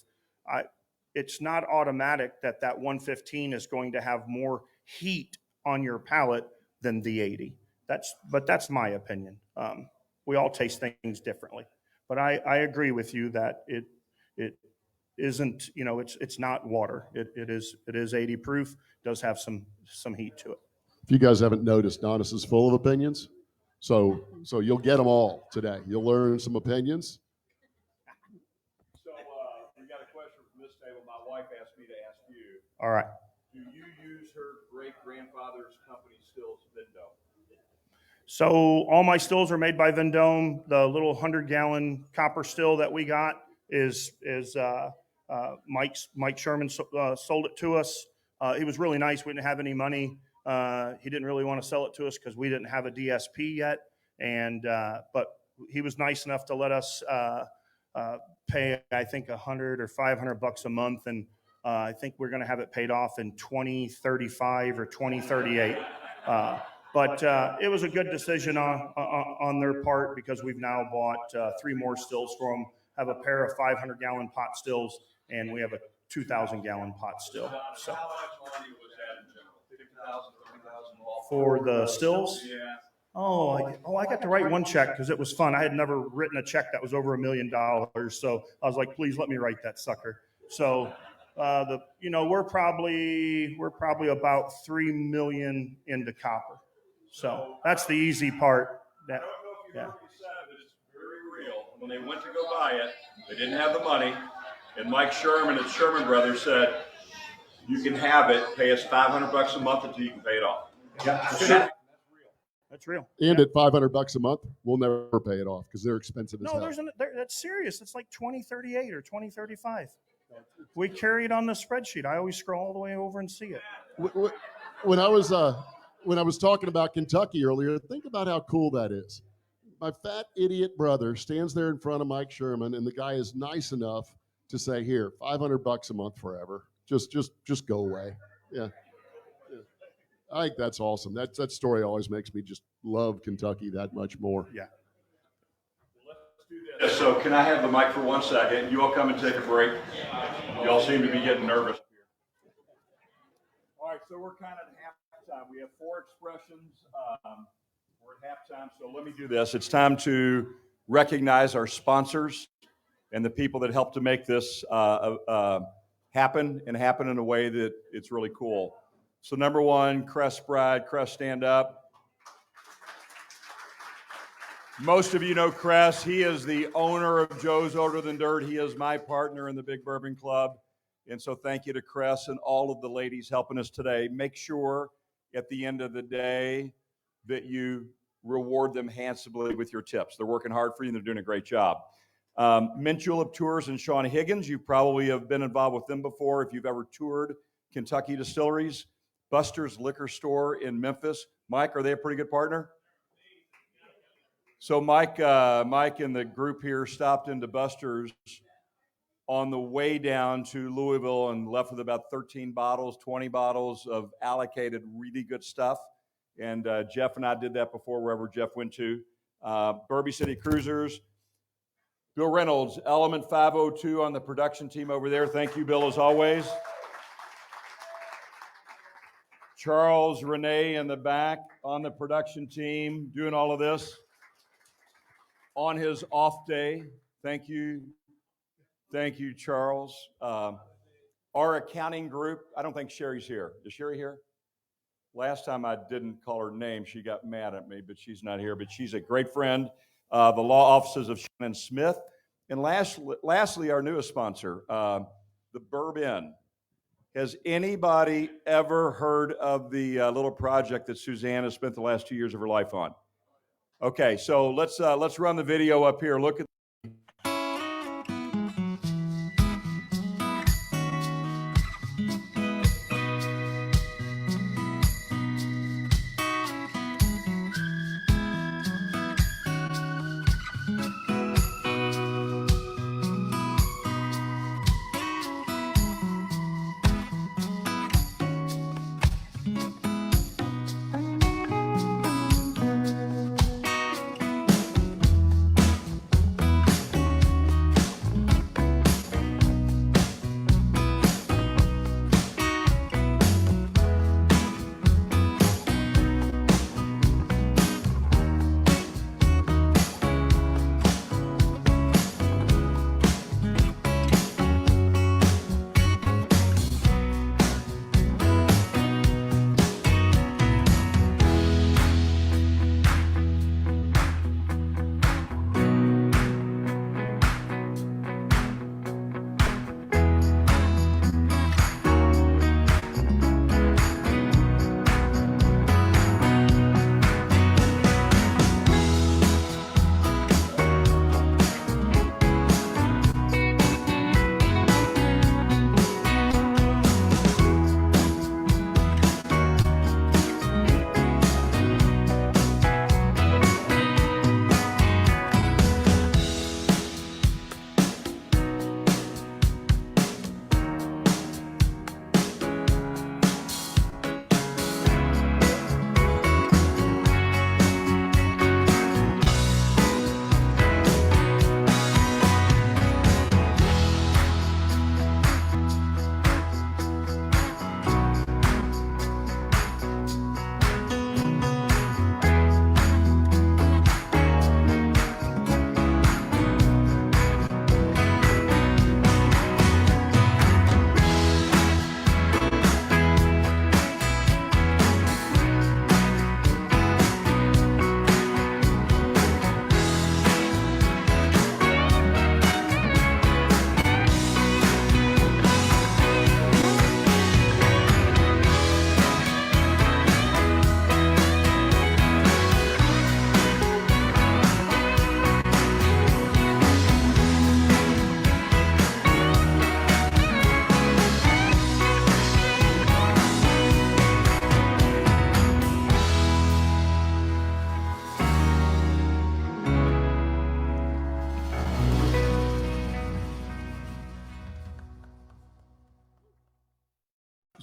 it's not automatic that 115 is going to have more heat on your palate than the 80. But that's my opinion. We all taste things differently. But I agree with you that it isn't, it's not water. It is 80 proof, does have some heat to it. If you guys haven't noticed, Donis is full of opinions. So you'll get them all today. You'll learn some opinions. So we got a question from this table. My wife asked me to ask you. All right. Do you use her great-grandfather's company stills, Vendome? So all my stills are made by Vendome. The little 100-gallon copper still that we got is Mike Sherman sold it to us. He was really nice. We didn't have any money. He didn't really want to sell it to us because we didn't have a DSP yet. But he was nice enough to let us pay, I think, $100 or $500 a month, and I think we're going to have it paid off in 2035 or 2038. But it was a good decision on their part because we've now bought 3 more stills for them. Have a pair of 500-gallon pot stills, and we have a 2,000-gallon pot still. So How much money was that in general? 50,000, 30,000 for the stills. Yeah. I got to write one check because it was fun. I had never written a check that was over $1 million, so I was like, please let me write that sucker. So we're probably about $3 million into copper. So that's the easy part. I don't know if you heard what he said, but it's very real. When they went to go buy it, they didn't have the money, and Mike Sherman at Sherman Brothers said, "You can have it. Pay us $500 a month until you can pay it off." Yeah, that's real. And Yeah. at $500 a month, we'll never pay it off because they're expensive as No, hell. that's serious. It's like 2038 or 2035. We carry it on the spreadsheet. I always scroll all the way over and see it. When I was talking about Kentucky earlier, think about how cool that is. My fat idiot brother stands there in front of Mike Sherman, and the guy is nice enough to say, "Here, $500 a month forever. Just go away." Yeah. I think that's awesome. That story always makes me just love Kentucky that much more. Yeah. So can I have the mic for 1 second? You all come and take a break. You all seem to be getting nervous here. All right, so we're kind of at halftime. We have 4 expressions. We're at halftime, so let me do this. It's time to recognize our sponsors and the people that helped to make this happen and happen in a way that it's really cool. So number 1, Crest Bride. Crest, stand up. Most of you know Crest. He is the owner of Joe's Older Than Dirt. He is my partner in the Big Bourbon Club. And so thank you to Crest and all of the ladies helping us today. Make sure at the end of the day that you reward them handsomely with your tips. They're working hard for you and they're doing a great job. Mint Julep Tours and Sean Higgins. You probably have been involved with them before if you've ever toured Kentucky distilleries. Buster's Liquor Store in Memphis. Mike, are they a pretty good partner? So Mike and the group here stopped into Buster's on the way down to Louisville and left with about 13 bottles, 20 bottles of allocated really good stuff. And Jeff and I did that before wherever Jeff went to. Burby City Cruisers. Bill Reynolds, Element 502 on the production team over there. Thank you, Bill, as always. Charles Renee in the back on the production team doing all of this on his off day. Thank you. Thank you, Charles. Our accounting group, I don't think Sherry's here. Is Sherry here? Last time I didn't call her name, she got mad at me, but she's not here. But she's a great friend. The law offices of Shannon Smith. And lastly, our newest sponsor, the Bourbon. Has anybody ever heard of the little project that Suzanne has spent the last 2 years of her life on? Okay, so let's run the video up here. Look at.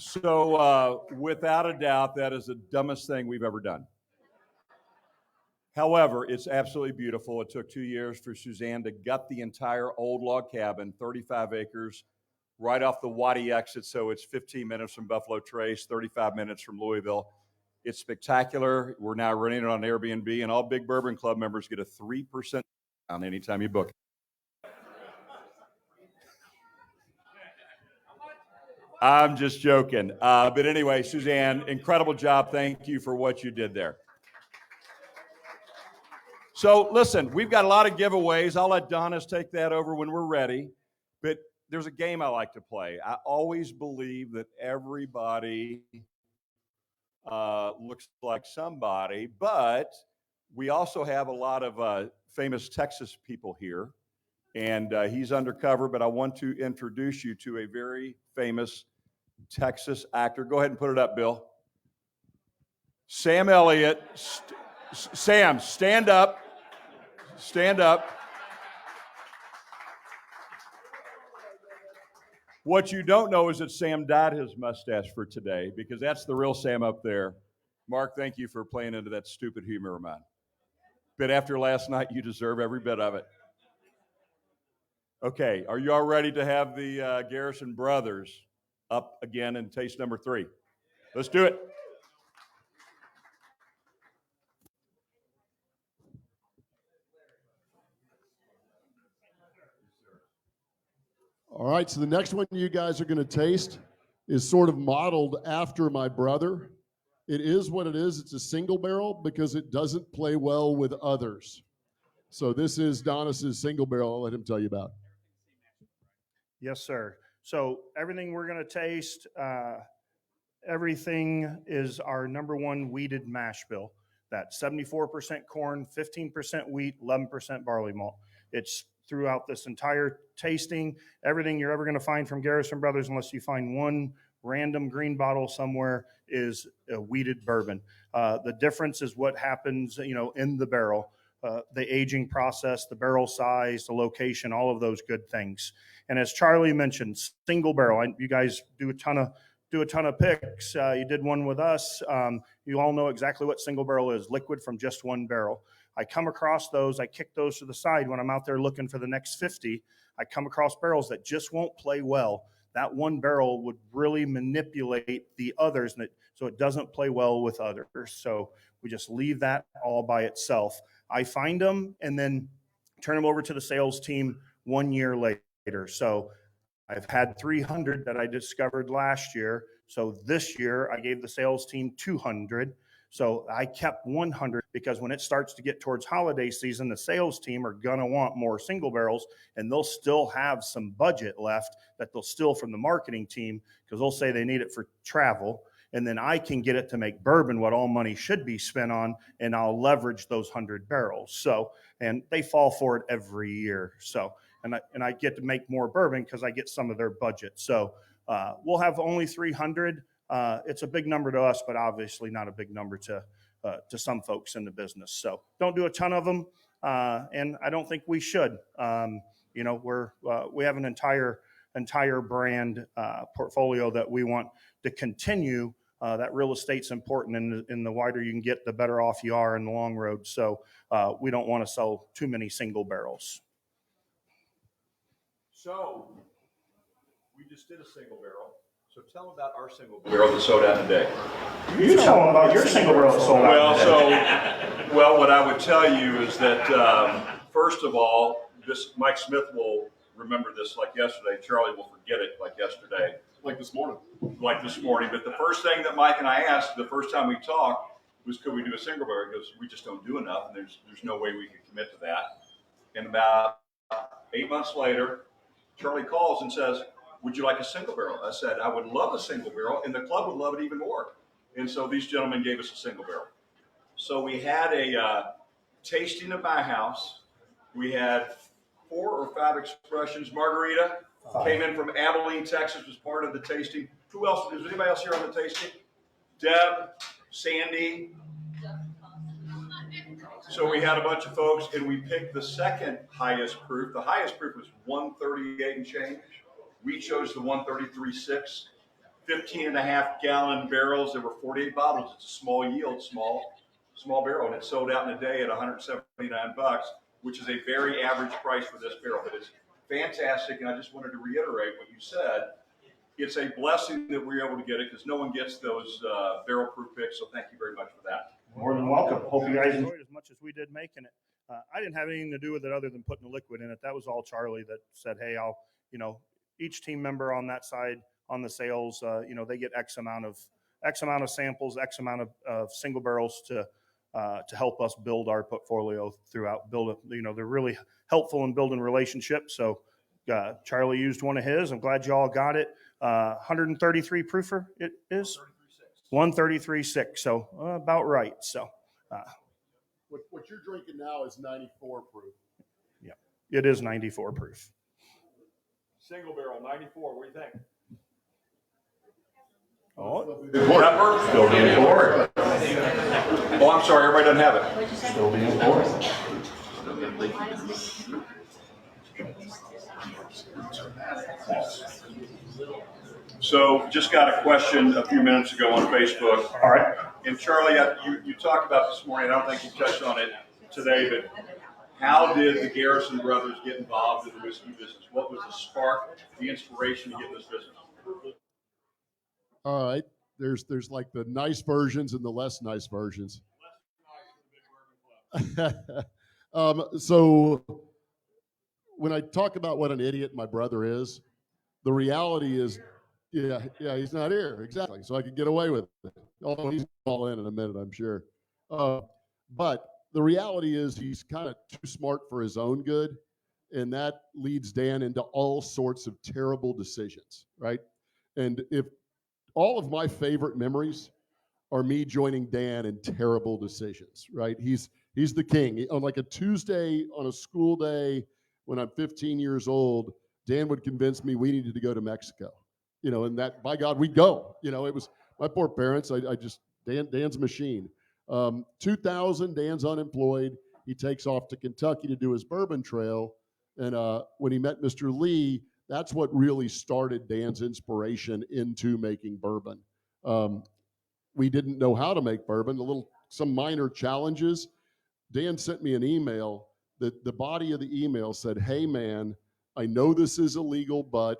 So without a doubt, that is the dumbest thing we've ever done. However, it's absolutely beautiful. It took 2 years for Suzanne to gut the entire old log cabin, 35 acres, right off the Waddy exit. So it's 15 minutes from Buffalo Trace, 35 minutes from Louisville. It's spectacular. We're now renting it on Airbnb, and all Big Bourbon Club members get a 3% on anytime you book. I'm just joking. But anyway, Suzanne, incredible job. Thank you for what you did there. So listen, we've got a lot of giveaways. I'll let Donis take that over when we're ready. But there's a game I like to play. I always believe that everybody looks like somebody, but we also have a lot of famous Texas people here. And he's undercover, but I want to introduce you to a very famous Texas actor. Go ahead and put it up, Bill. Sam Elliott. Sam, stand up. Stand up. What you don't know is that Sam dyed his mustache for today, because that's the real Sam up there. Mark, thank you for playing into that stupid humor of mine. But after last night, you deserve every bit of it. Okay, are you all ready to have the Garrison brothers up again in taste number 3? Let's do it. All right, so the next one you guys are going to taste is sort of modeled after my brother. It is what it is. It's a single barrel because it doesn't play well with others. So this is Donis's single barrel. I'll let him tell you about. Yes, sir. So everything we're going to taste, everything is our number one wheated mash bill. That's 74% corn, 15% wheat, 11% barley malt. It's throughout this entire tasting. Everything you're ever going to find from Garrison Brothers, unless you find one random green bottle somewhere, is a wheated bourbon. The difference is what happens, in the barrel, the aging process, the barrel size, the location, all of those good things. And as Charlie mentioned, single barrel. You guys do a ton of picks. You did one with us. You all know exactly what single barrel is: liquid from just one barrel. I come across those. I kick those to the side when I'm out there looking for the next 50. I come across barrels that just won't play well. That one barrel would really manipulate the others, so it doesn't play well with others. So we just leave that all by itself. I find them and then turn them over to the sales team 1 year later. So I've had 300 that I discovered last year. So this year I gave the sales team 200. So I kept 100 because when it starts to get towards holiday season, the sales team are going to want more single barrels, and they'll still have some budget left that they'll steal from the marketing team because they'll say they need it for travel. And then I can get it to make bourbon what all money should be spent on, and I'll leverage those 100 barrels. So, and they fall for it every year. So, and I get to make more bourbon because I get some of their budget. So we'll have only 300. It's a big number to us, but obviously not a big number to some folks in the business. So don't do a ton of them, and I don't think we should. We have an entire brand portfolio that we want to continue. That real estate's important, and the wider you can get, the better off you are in the long road. So we don't want to sell too many single barrels. So we just did a single barrel. So tell them about our single barrel that sold out today. You tell them about your single barrel that sold out today. Well, what I would tell you is that, first of all, Mike Smith will remember this like yesterday. Charlie will forget it like yesterday. Like this morning. But the first thing that Mike and I asked the first time we talked was, could we do a single barrel? Because we just don't do enough, and there's no way we could commit to that. And about 8 months later, Charlie calls and says, would you like a single barrel? I said, I would love a single barrel, and the club would love it even more. And so these gentlemen gave us a single barrel. So we had a tasting at my house. We had 4 or 5 expressions. Margarita came in from Abilene, Texas, was part of the tasting. Who else? Is anybody else here on the tasting? Deb, Sandy. So we had a bunch of folks, and we picked the second highest proof. The highest proof was 138 and change. We chose the 133.6. 15 and a half gallon barrels. There were 48 bottles. It's a small yield, small barrel, and it sold out in a day at 179 bucks, which is a very average price for this barrel. But it's fantastic, and I just wanted to reiterate what you said. It's a blessing that we're able to get it because no one gets those barrel proof picks. So thank you very much for that. More than welcome. Hope you guys enjoyed as much as we did making it. I didn't have anything to do with it other than putting the liquid in it. That was all Charlie that said, hey, I'll, each team member on that side on the sales, they get X amount of samples, X amount of single barrels to help us build our portfolio throughout. They're really helpful in building relationships. So Charlie used one of his. I'm glad you all got it. 133 proofer it is. 133.6, so about right. So, what you're drinking now is 94 proof. Yeah, it is 94 proof. Single barrel, 94. What do you think? Oh, Pepper? Still being poured. Oh, I'm sorry. Everybody doesn't have it. Still being poured. So just got a question a few minutes ago on Facebook. all right. And Charlie, you talked about this morning. I don't think you touched on it today, but how did the Garrison brothers get involved in the whiskey business? What was the spark, the inspiration to get in this business? All right. There's like the nice versions and the less nice versions. So when I talk about what an idiot my brother is, the reality is, yeah, he's not here. Exactly. So I could get away with it. Although he's all in a minute, I'm sure. But the reality is he's kind of too smart for his own good. And that leads Dan into all sorts of terrible decisions, right? And if all of my favorite memories are me joining Dan in terrible decisions, right? He's the king. On like a Tuesday on a school day when I'm 15 years old, Dan would convince me we needed to go to Mexico, and that, by God, we'd go. It was my poor parents. Dan's machine. 2000, Dan's unemployed. He takes off to Kentucky to do his bourbon trail. And when he met Mr. Lee, that's what really started Dan's inspiration into making bourbon. We didn't know how to make bourbon, some minor challenges. Dan sent me an email that the body of the email said, "Hey man, I know this is illegal, but ...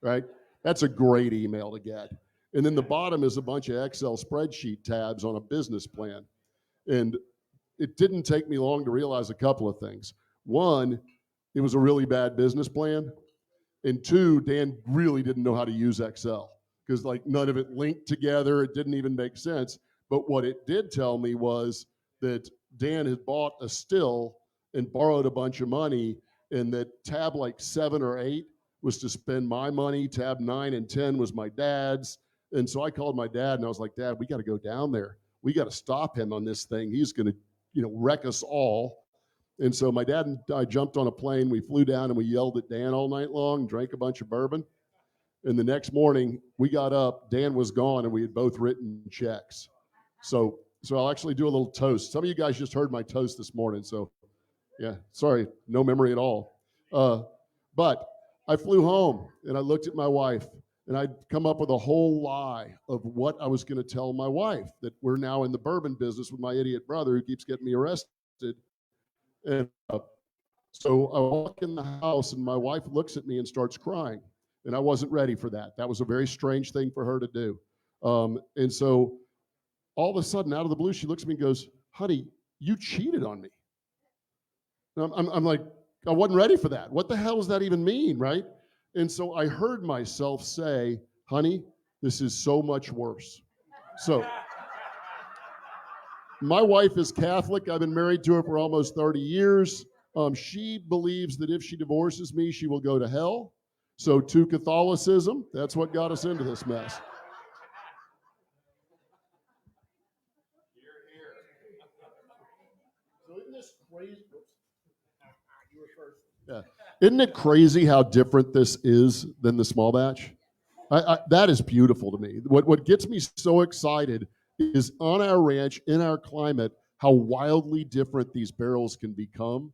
right? That's a great email to get. And then the bottom is a bunch of Excel spreadsheet tabs on a business plan. And it didn't take me long to realize a couple of things. One, it was a really bad business plan. And two, Dan really didn't know how to use Excel because none of it linked together. It didn't even make sense. But what it did tell me was that Dan had bought a still and borrowed a bunch of money, and that tab 7 or 8 was to spend my money. Tab 9 and 10 was my dad's. And so I called my dad and I was like, "Dad, we got to go down there. We got to stop him on this thing. He's going to, wreck us all." And so my dad and I jumped on a plane. We flew down and we yelled at Dan all night long, drank a bunch of bourbon. And the next morning we got up, Dan was gone, and we had both written checks. So I'll actually do a little toast. Some of you guys just heard my toast this morning. So yeah, sorry, no memory at all. But I flew home and I looked at my wife, and I'd come up with a whole lie of what I was going to tell my wife, that we're now in the bourbon business with my idiot brother who keeps getting me arrested. And so I walk in the house and my wife looks at me and starts crying. And I wasn't ready for that. That was a very strange thing for her to do. And so all of a sudden, out of the blue, she looks at me and goes, "Honey, you cheated on me." And I'm like, I wasn't ready for that. What the hell does that even mean, right? And so I heard myself say, "Honey, this is so much worse." So my wife is Catholic. I've been married to her for almost 30 years. She believes that if she divorces me, she will go to hell. So to Catholicism, that's what got us into this mess. So isn't this crazy? You were first. Yeah. Isn't it crazy how different this is than the small batch? That is beautiful to me. What gets me so excited is on our ranch, in our climate, how wildly different these barrels can become.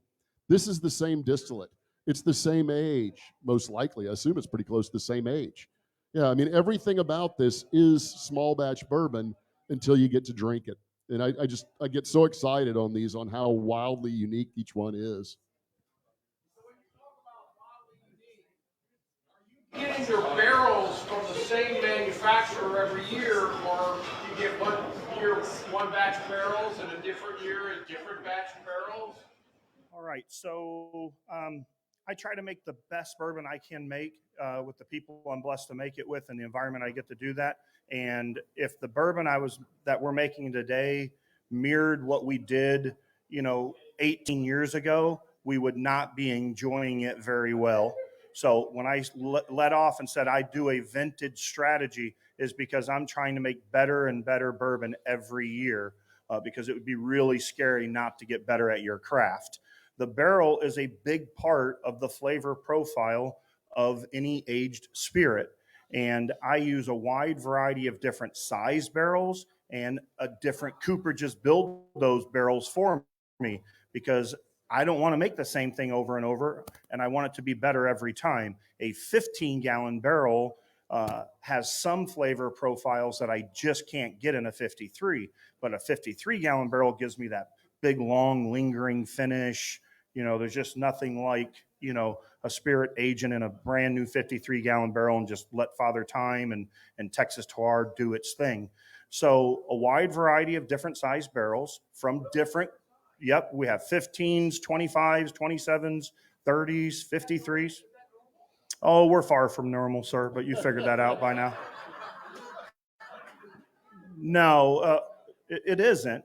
This is the same distillate. It's the same age, most likely. I assume it's pretty close to the same age. Yeah, I mean, everything about this is small batch bourbon until you get to drink it. And I get so excited on these, on how wildly unique each one is. Getting your barrels from the same manufacturer every year, or you get one year one batch barrels and a different year a different batch barrels? All right, so I try to make the best bourbon I can make with the people I'm blessed to make it with, and the environment I get to do that. And if the bourbon that we're making today mirrored what we did, 18 years ago, we would not be enjoying it very well. So when I let off and said I do a vintage strategy, is because I'm trying to make better and better bourbon every year, because it would be really scary not to get better at your craft. The barrel is a big part of the flavor profile of any aged spirit. And I use a wide variety of different size barrels, and a different cooperages build those barrels for me, because I don't want to make the same thing over and over, and I want it to be better every time. A 15-gallon barrel has some flavor profiles that I just can't get in a 53, but a 53-gallon barrel gives me that big, long, lingering finish. There's just nothing like, a spirit aging in a brand new 53-gallon barrel and just let Father Time and Texas Terroir do its thing. So a wide variety of different size barrels from different, we have 15s, 25s, 27s, 30s, 53s. Oh, we're far from normal, sir, but you figured that out by now. No, it isn't.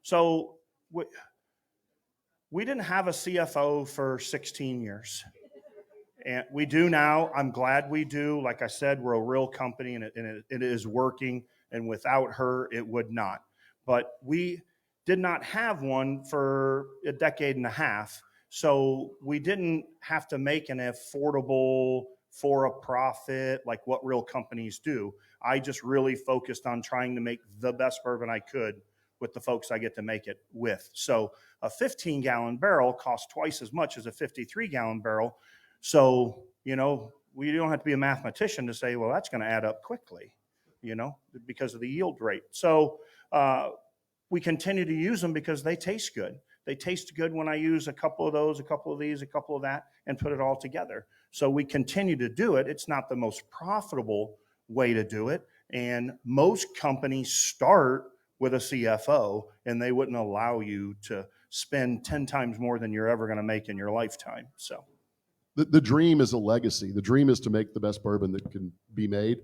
So we didn't have a CFO for 16 years. And we do now. I'm glad we do. Like I said, we're a real company, and it is working. And without her, it would not. But we did not have one for a decade and a half. So we didn't have to make an affordable for a profit like what real companies do. I just really focused on trying to make the best bourbon I could with the folks I get to make it with. So a 15-gallon barrel costs twice as much as a 53-gallon barrel. So, we don't have to be a mathematician to say, well, that's going to add up quickly, because of the yield rate. So we continue to use them because they taste good. They taste good when I use a couple of those, a couple of these, a couple of that, and put it all together. So we continue to do it. It's not the most profitable way to do it. And most companies start with a CFO, and they wouldn't allow you to spend 10 times more than you're ever going to make in your lifetime. So. The dream is a legacy. The dream is to make the best bourbon that can be made.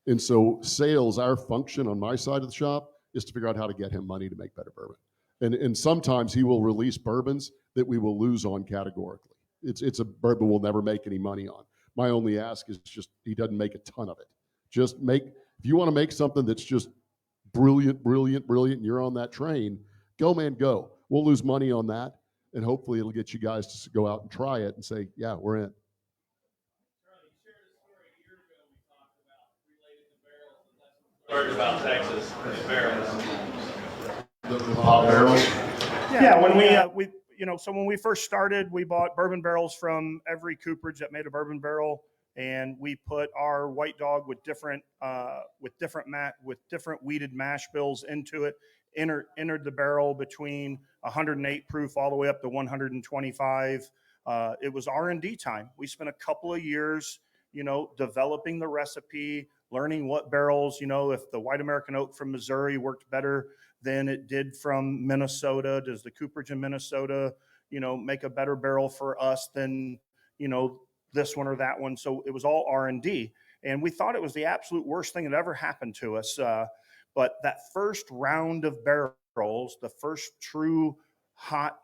And so sales, our function on my side of the shop, is to figure out how to get him money to make better bourbon. And sometimes he will release bourbons that we will lose on categorically. It's a bourbon we'll never make any money on. My only ask is just he doesn't make a ton of it. If you want to make something that's just brilliant, brilliant, brilliant, and you're on that train, go, man, go. We'll lose money on that. And hopefully it'll get you guys to go out and try it and say, yeah, we're in. Learned about Texas barrels. The hot barrels. Yeah, when we first started, we bought bourbon barrels from every cooperage that made a bourbon barrel, and we put our White Dog with different wheated mash bills into it. Entered the barrel between 108 proof all the way up to 125. It was R&D time. We spent a couple of years, developing the recipe, learning what barrels, if the white American oak from Missouri worked better than it did from Minnesota. Does the cooperage in Minnesota, make a better barrel for us than, this one or that one? So it was all R&D. And we thought it was the absolute worst thing that ever happened to us. But that first round of barrels, the first true hot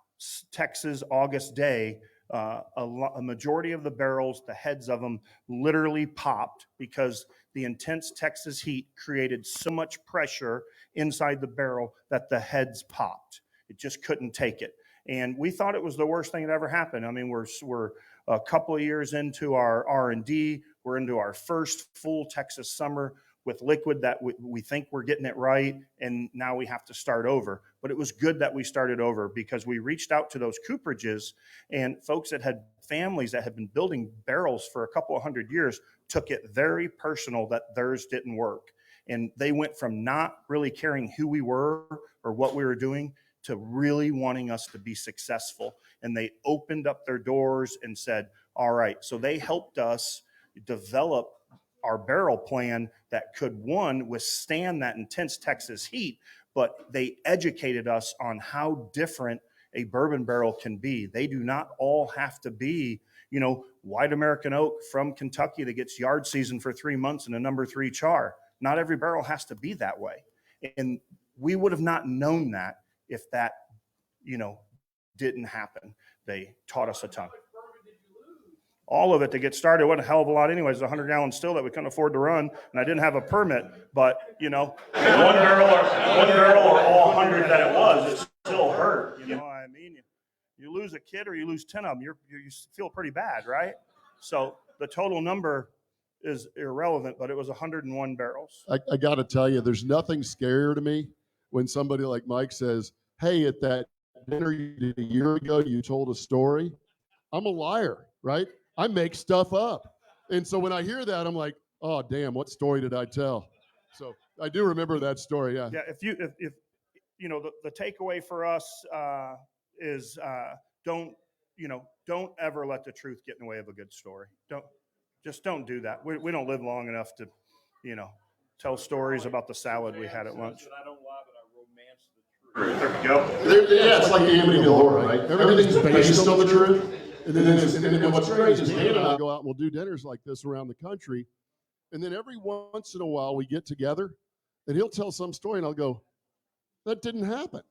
Texas August day, a majority of the barrels, the heads of them literally popped because the intense Texas heat created so much pressure inside the barrel that the heads popped. It just couldn't take it. And we thought it was the worst thing that ever happened. I mean, we're a couple of years into our R&D. We're into our first full Texas summer. with liquid that we think we're getting it right, and now we have to start over. But it was good that we started over because we reached out to those cooperages, and folks that had families that had been building barrels for a couple of hundred years took it very personal that theirs didn't work. And they went from not really caring who we were or what we were doing to really wanting us to be successful. And they opened up their doors and said, all right, so they helped us develop our barrel plan that could, one, withstand that intense Texas heat, but they educated us on how different a bourbon barrel can be. They do not all have to be, white American oak from Kentucky that gets yard seasoned for 3 months and a number 3 char. Not every barrel has to be that way. And we would have not known that if that, didn't happen. They taught us a ton. All of it to get started. What a hell of a lot anyways, a 100-gallon still that we couldn't afford to run, and I didn't have a permit. But, one barrel or all 100 that it was, it still hurt. I mean, you lose a kid or you lose 10 of them, you feel pretty bad, right? So the total number is irrelevant, but it was 101 barrels. I got to tell you, there's nothing scarier to me when somebody like Mike says, hey, at that dinner you did a year ago, you told a story. I'm a liar, right? I make stuff up. And so when I hear that, I'm like, oh, damn, what story did I tell? So I do remember that story, yeah. Yeah, if the takeaway for us is don't ever let the truth get in the way of a good story. Don't do that. We don't live long enough to, tell stories about the salad we had at lunch. I don't lie, but I romance the truth. There we go. Yeah, it's like the Amityville Horror, right? Everything's based on the truth. And what's great is Dan and I go out and we'll do dinners like this around the country. And then every once in a while we get together and he'll tell some story and I'll go, that didn't happen.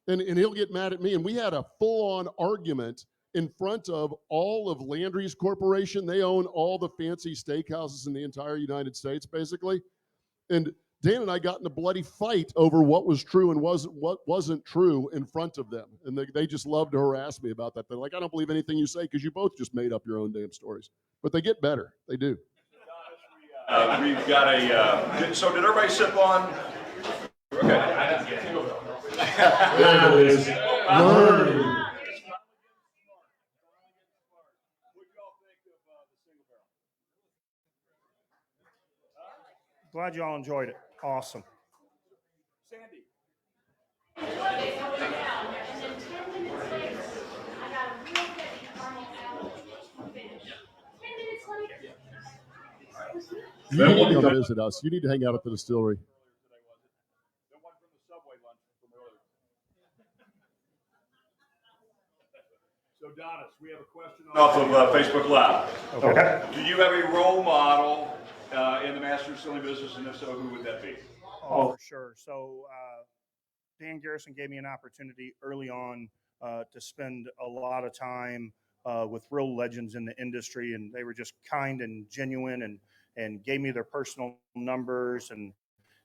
And he'll get mad at me. And we had a full-on argument in front of all of Landry's Corporation. They own all the fancy steakhouses in the entire United States, basically. And Dan and I got in a bloody fight over what was true and what wasn't true in front of them. And they just love to harass me about that. They're like, I don't believe anything you say because you both just made up your own damn stories. But they get better. They do. We've got so did everybody sip on? Okay. There it is. Learning. Glad you all enjoyed it. Awesome. Sandy. You need to come visit us. You need to hang out at the distillery. The one from the Subway lunch from earlier. So, Donis, we have a question off of Facebook Live. Okay. Do you have a role model in the master distilling business, and if so, who would that be? Oh, for sure. So Dan Garrison gave me an opportunity early on to spend a lot of time with real legends in the industry, and they were just kind and genuine and gave me their personal numbers and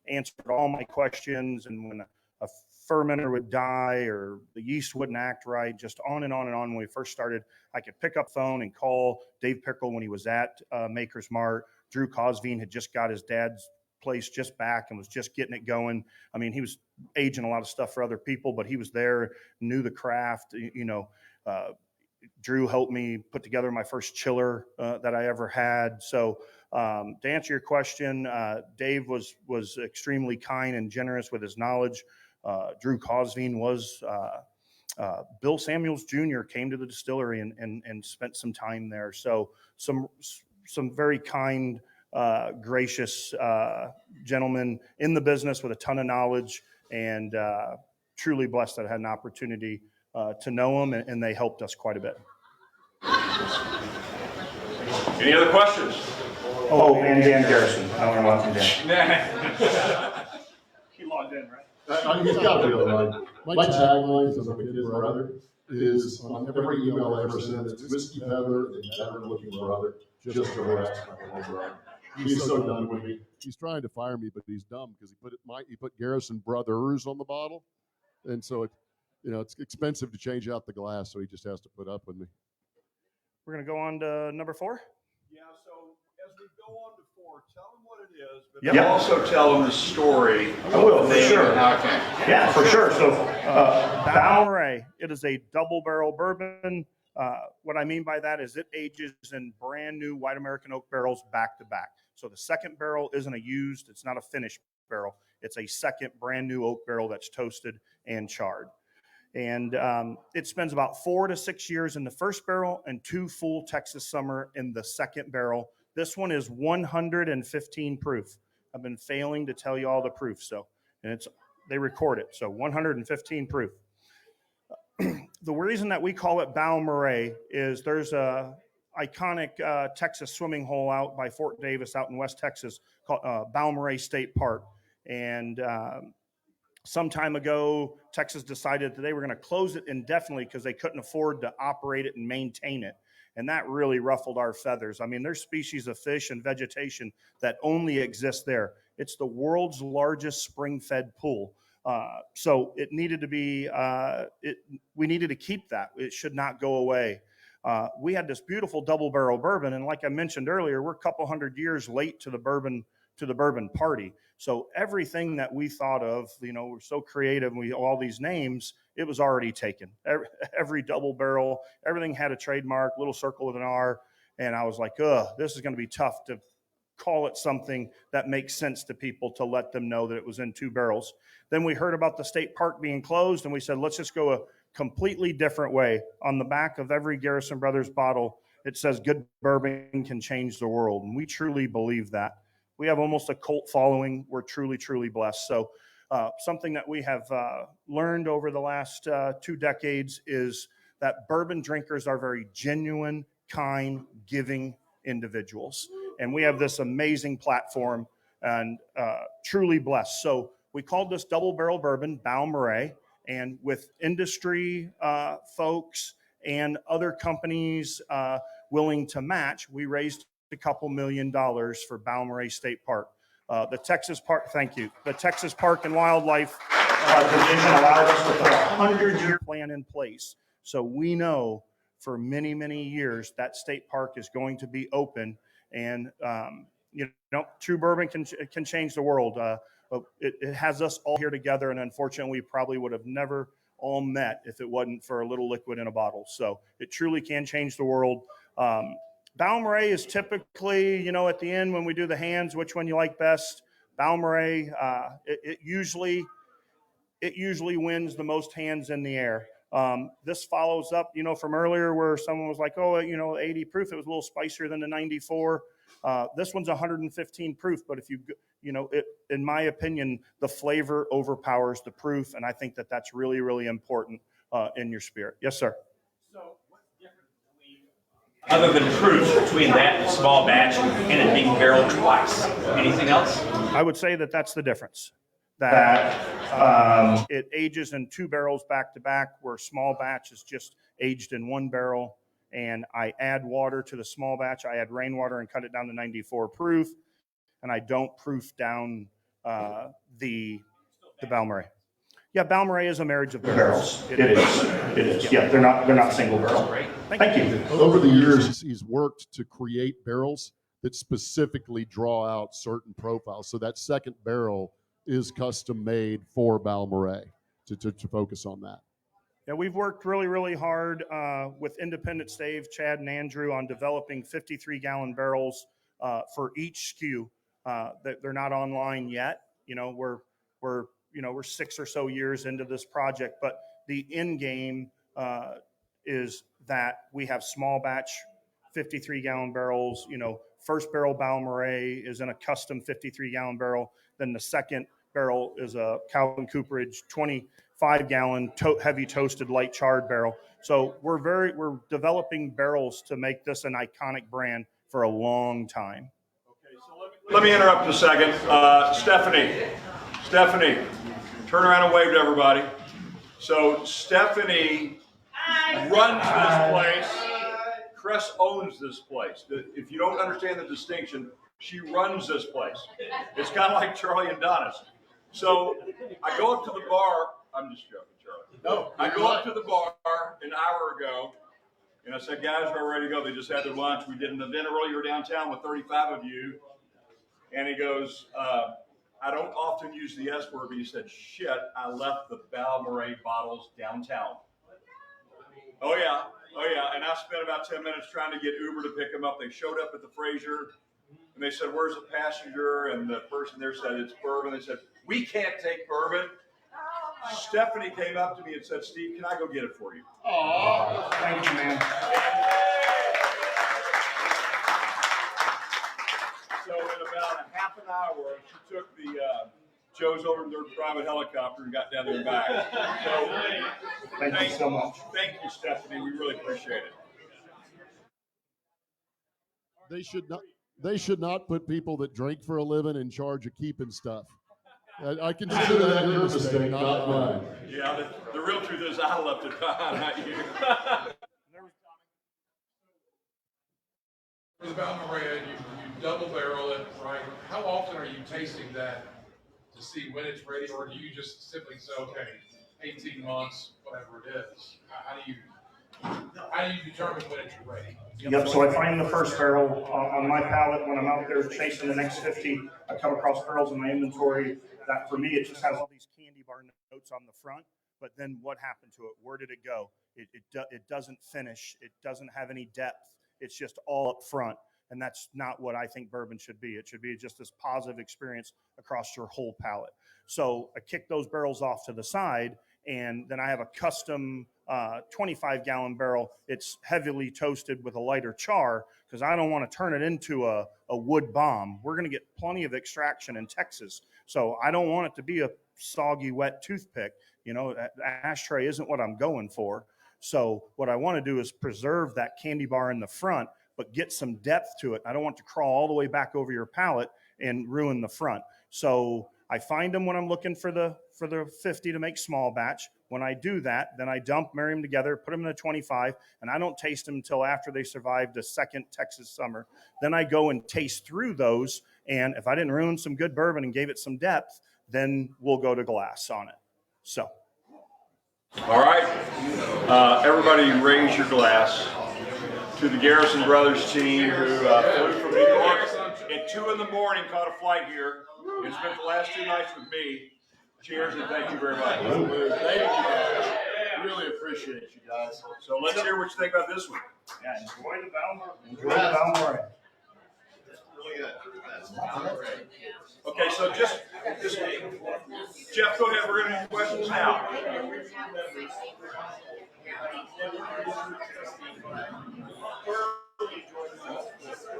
answered all my questions. And when a fermenter would die or the yeast wouldn't act right, just on and on and on. When we first started, I could pick up phone and call Dave Pickle when he was at Maker's Mart. Drew Cosvine had just got his dad's place just back and was just getting it going. I mean, he was aging a lot of stuff for other people, but he was there, knew the craft. Drew helped me put together my first chiller that I ever had. So to answer your question, Dave was extremely kind and generous with his knowledge. Drew Cosvine was. Bill Samuels Jr. came to the distillery and spent some time there. So some very kind, gracious gentlemen in the business with a ton of knowledge, and truly blessed that I had an opportunity to know them, and they helped us quite a bit. Any other questions? Oh, and Dan Garrison. I don't know about Dan. He logged in, right? He's got to be online. My tagline is my kid brother is on every email I ever send. It's whiskey peddler and never looking brother, just to harass my little brother. He's so done with me. He's trying to fire me, but he's dumb because he put Garrison Brothers on the bottle, and so it's expensive to change out the glass, so he just has to put up with me. We're gonna go on to number 4. Yeah. So as we go on to 4, tell them what it is, but Yep. also tell them the story. I will, for sure. Okay. Yeah, for sure. So, Balmoral, it is a double barrel bourbon. What I mean by that is it ages in brand new white American oak barrels back to back. So the second barrel isn't a used, it's not a finished barrel. It's a second brand new oak barrel that's toasted and charred. And it spends about 4 to 6 years in the first barrel and 2 full Texas summer in the second barrel. This one is 115 proof. I've been failing to tell you all the proof, so and they record it, so 115 proof. The reason that we call it Balmoral is there's a iconic Texas swimming hole out by Fort Davis out in West Texas called Balmoral State Park, and some time ago, Texas decided that they were going to close it indefinitely because they couldn't afford to operate it and maintain it. And that really ruffled our feathers. I mean, there's species of fish and vegetation that only exist there. It's the world's largest spring-fed pool. So it needed to be, we needed to keep that. It should not go away. We had this beautiful double barrel bourbon. And like I mentioned earlier, we're a couple hundred years late to the bourbon party. So everything that we thought of, we're so creative and we all these names, it was already taken. Every double barrel, everything had a trademark, little circle with an R. And I was like, this is going to be tough to call it something that makes sense to people to let them know that it was in 2 barrels. Then we heard about the state park being closed and we said, let's just go a completely different way. On the back of every Garrison Brothers bottle, it says good bourbon can change the world. And we truly believe that. We have almost a cult following. We're truly, truly blessed. So something that we have learned over the last 2 decades is that bourbon drinkers are very genuine, kind, giving individuals. And we have this amazing platform and truly blessed. So we called this double barrel bourbon Balmoral, and with industry folks and other companies willing to match, we raised a couple $1 million for Balmoral State Park. The Texas Park, thank you. The Texas Park and Wildlife Division allowed us to put a 100-year plan in place. So we know for many, many years that state park is going to be open, and true bourbon can change the world. It has us all here together, and unfortunately, we probably would have never all met if it wasn't for a little liquid in a bottle. So it truly can change the world. Balmoral is typically, at the end when we do the hands, which one you like best. Balmoral, it usually wins the most hands in the air. This follows up, from earlier where someone was like, 80 proof, it was a little spicier than the 94. This one's 115 proof, but if in my opinion, the flavor overpowers the proof, and I think that that's really, really important in your spirit. Yes, sir. Other than proof between that small batch and it being barreled twice. Anything else? I would say that that's the difference. It ages in 2 barrels back to back, where small batch is just aged in 1 barrel. And I add water to the small batch. I add rainwater and cut it down to 94 proof. And I don't proof down the Balmoral. Yeah, Balmoral is a marriage of barrels. It is. Yeah, they're not single barrel. Thank you. Over the years, he's worked to create barrels that specifically draw out certain profiles. So that second barrel is custom made for Balmoral to focus on that. Yeah, we've worked really, really hard with Independent Stave, Chad and Andrew, on developing 53-gallon barrels for each SKU. They're not online yet. We're 6 or so years into this project, but the end game is that we have small batch 53-gallon barrels. First barrel Balmoral is in a custom 53-gallon barrel. Then the second barrel is a Calvin Cooperage 25-gallon heavy toasted light charred barrel. So we're developing barrels to make this an iconic brand for a long time. Okay, so let me interrupt a second. Stephanie, turn around and wave to everybody. So Stephanie runs this place. Chris owns this place. If you don't understand the distinction, she runs this place. It's kind of like Charlie and Donis. So I go up to the bar. I'm just joking, Charlie. No, I go up to the bar an hour ago, and I said, guys, we're ready to go. They just had their lunch. We did an event earlier downtown with 35 of you. And he goes, I don't often use the S word, but he said, shit, I left the Balmoral bottles downtown. Oh yeah. And I spent about 10 minutes trying to get Uber to pick them up. They showed up at the Fraser and they said, where's the passenger? And the person there said, it's bourbon. They said, we can't take bourbon. Stephanie came up to me and said, Steve, can I go get it for you? Oh, thank you, man. So in about a half an hour, she took the Joe's over in their private helicopter and got down there and back. So Thank you so much. Thank you, Stephanie. We really appreciate it. They should not put people that drink for a living in charge of keeping stuff. I consider that your mistake, not mine. Yeah, the real truth is I left it behind, not you. For the Balmoral, you double barrel it, right? How often are you tasting that to see when it's ready, or do you just simply say, okay, 18 months, whatever it is? How do you determine when it's ready? Yep, so I find the first barrel on my pallet when I'm out there chasing the next 50. I come across barrels in my inventory that for me, it just has all these candy bar notes on the front, but then what happened to it? Where did it go? It doesn't finish. It doesn't have any depth. It's just all up front. And that's not what I think bourbon should be. It should be just this positive experience across your whole palate. So I kick those barrels off to the side, and then I have a custom 25-gallon barrel. It's heavily toasted with a lighter char because I don't want to turn it into a wood bomb. We're going to get plenty of extraction in Texas. So I don't want it to be a soggy, wet toothpick. You know, the ashtray isn't what I'm going for. So what I want to do is preserve that candy bar in the front, but get some depth to it. I don't want it to crawl all the way back over your palate and ruin the front. So I find them when I'm looking for the 50 to make small batch. When I do that, then I marry them together, put them in a 25, and I don't taste them until after they survived a second Texas summer. Then I go and taste through those, and if I didn't ruin some good bourbon and gave it some depth, then we'll go to glass on it. So. All right. Everybody raise your glass to the Garrison Brothers team who flew from New York at 2 in the morning, caught a flight here, and spent the last 2 nights with me. Cheers and thank you very much. Thank you guys. Really appreciate you guys. So let's hear what you think about this one. Yeah, enjoy the Balmoral. Enjoy the Balmoral. Really good. Okay, so just Jeff, go ahead. We're going to do questions now.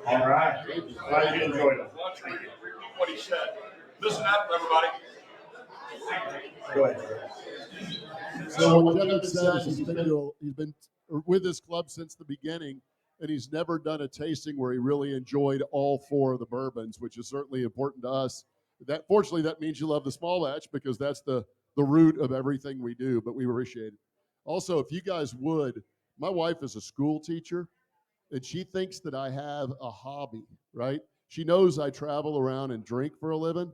All right. Glad you enjoyed it. What he said. Listen up, everybody. Go ahead. So what Jeff says, he's been with this club since the beginning, and he's never done a tasting where he really enjoyed all 4 of the bourbons, which is certainly important to us. Fortunately, that means you love the small batch because that's the root of everything we do, but we appreciate it. Also, if you guys would, my wife is a school teacher, and she thinks that I have a hobby, right? She knows I travel around and drink for a living,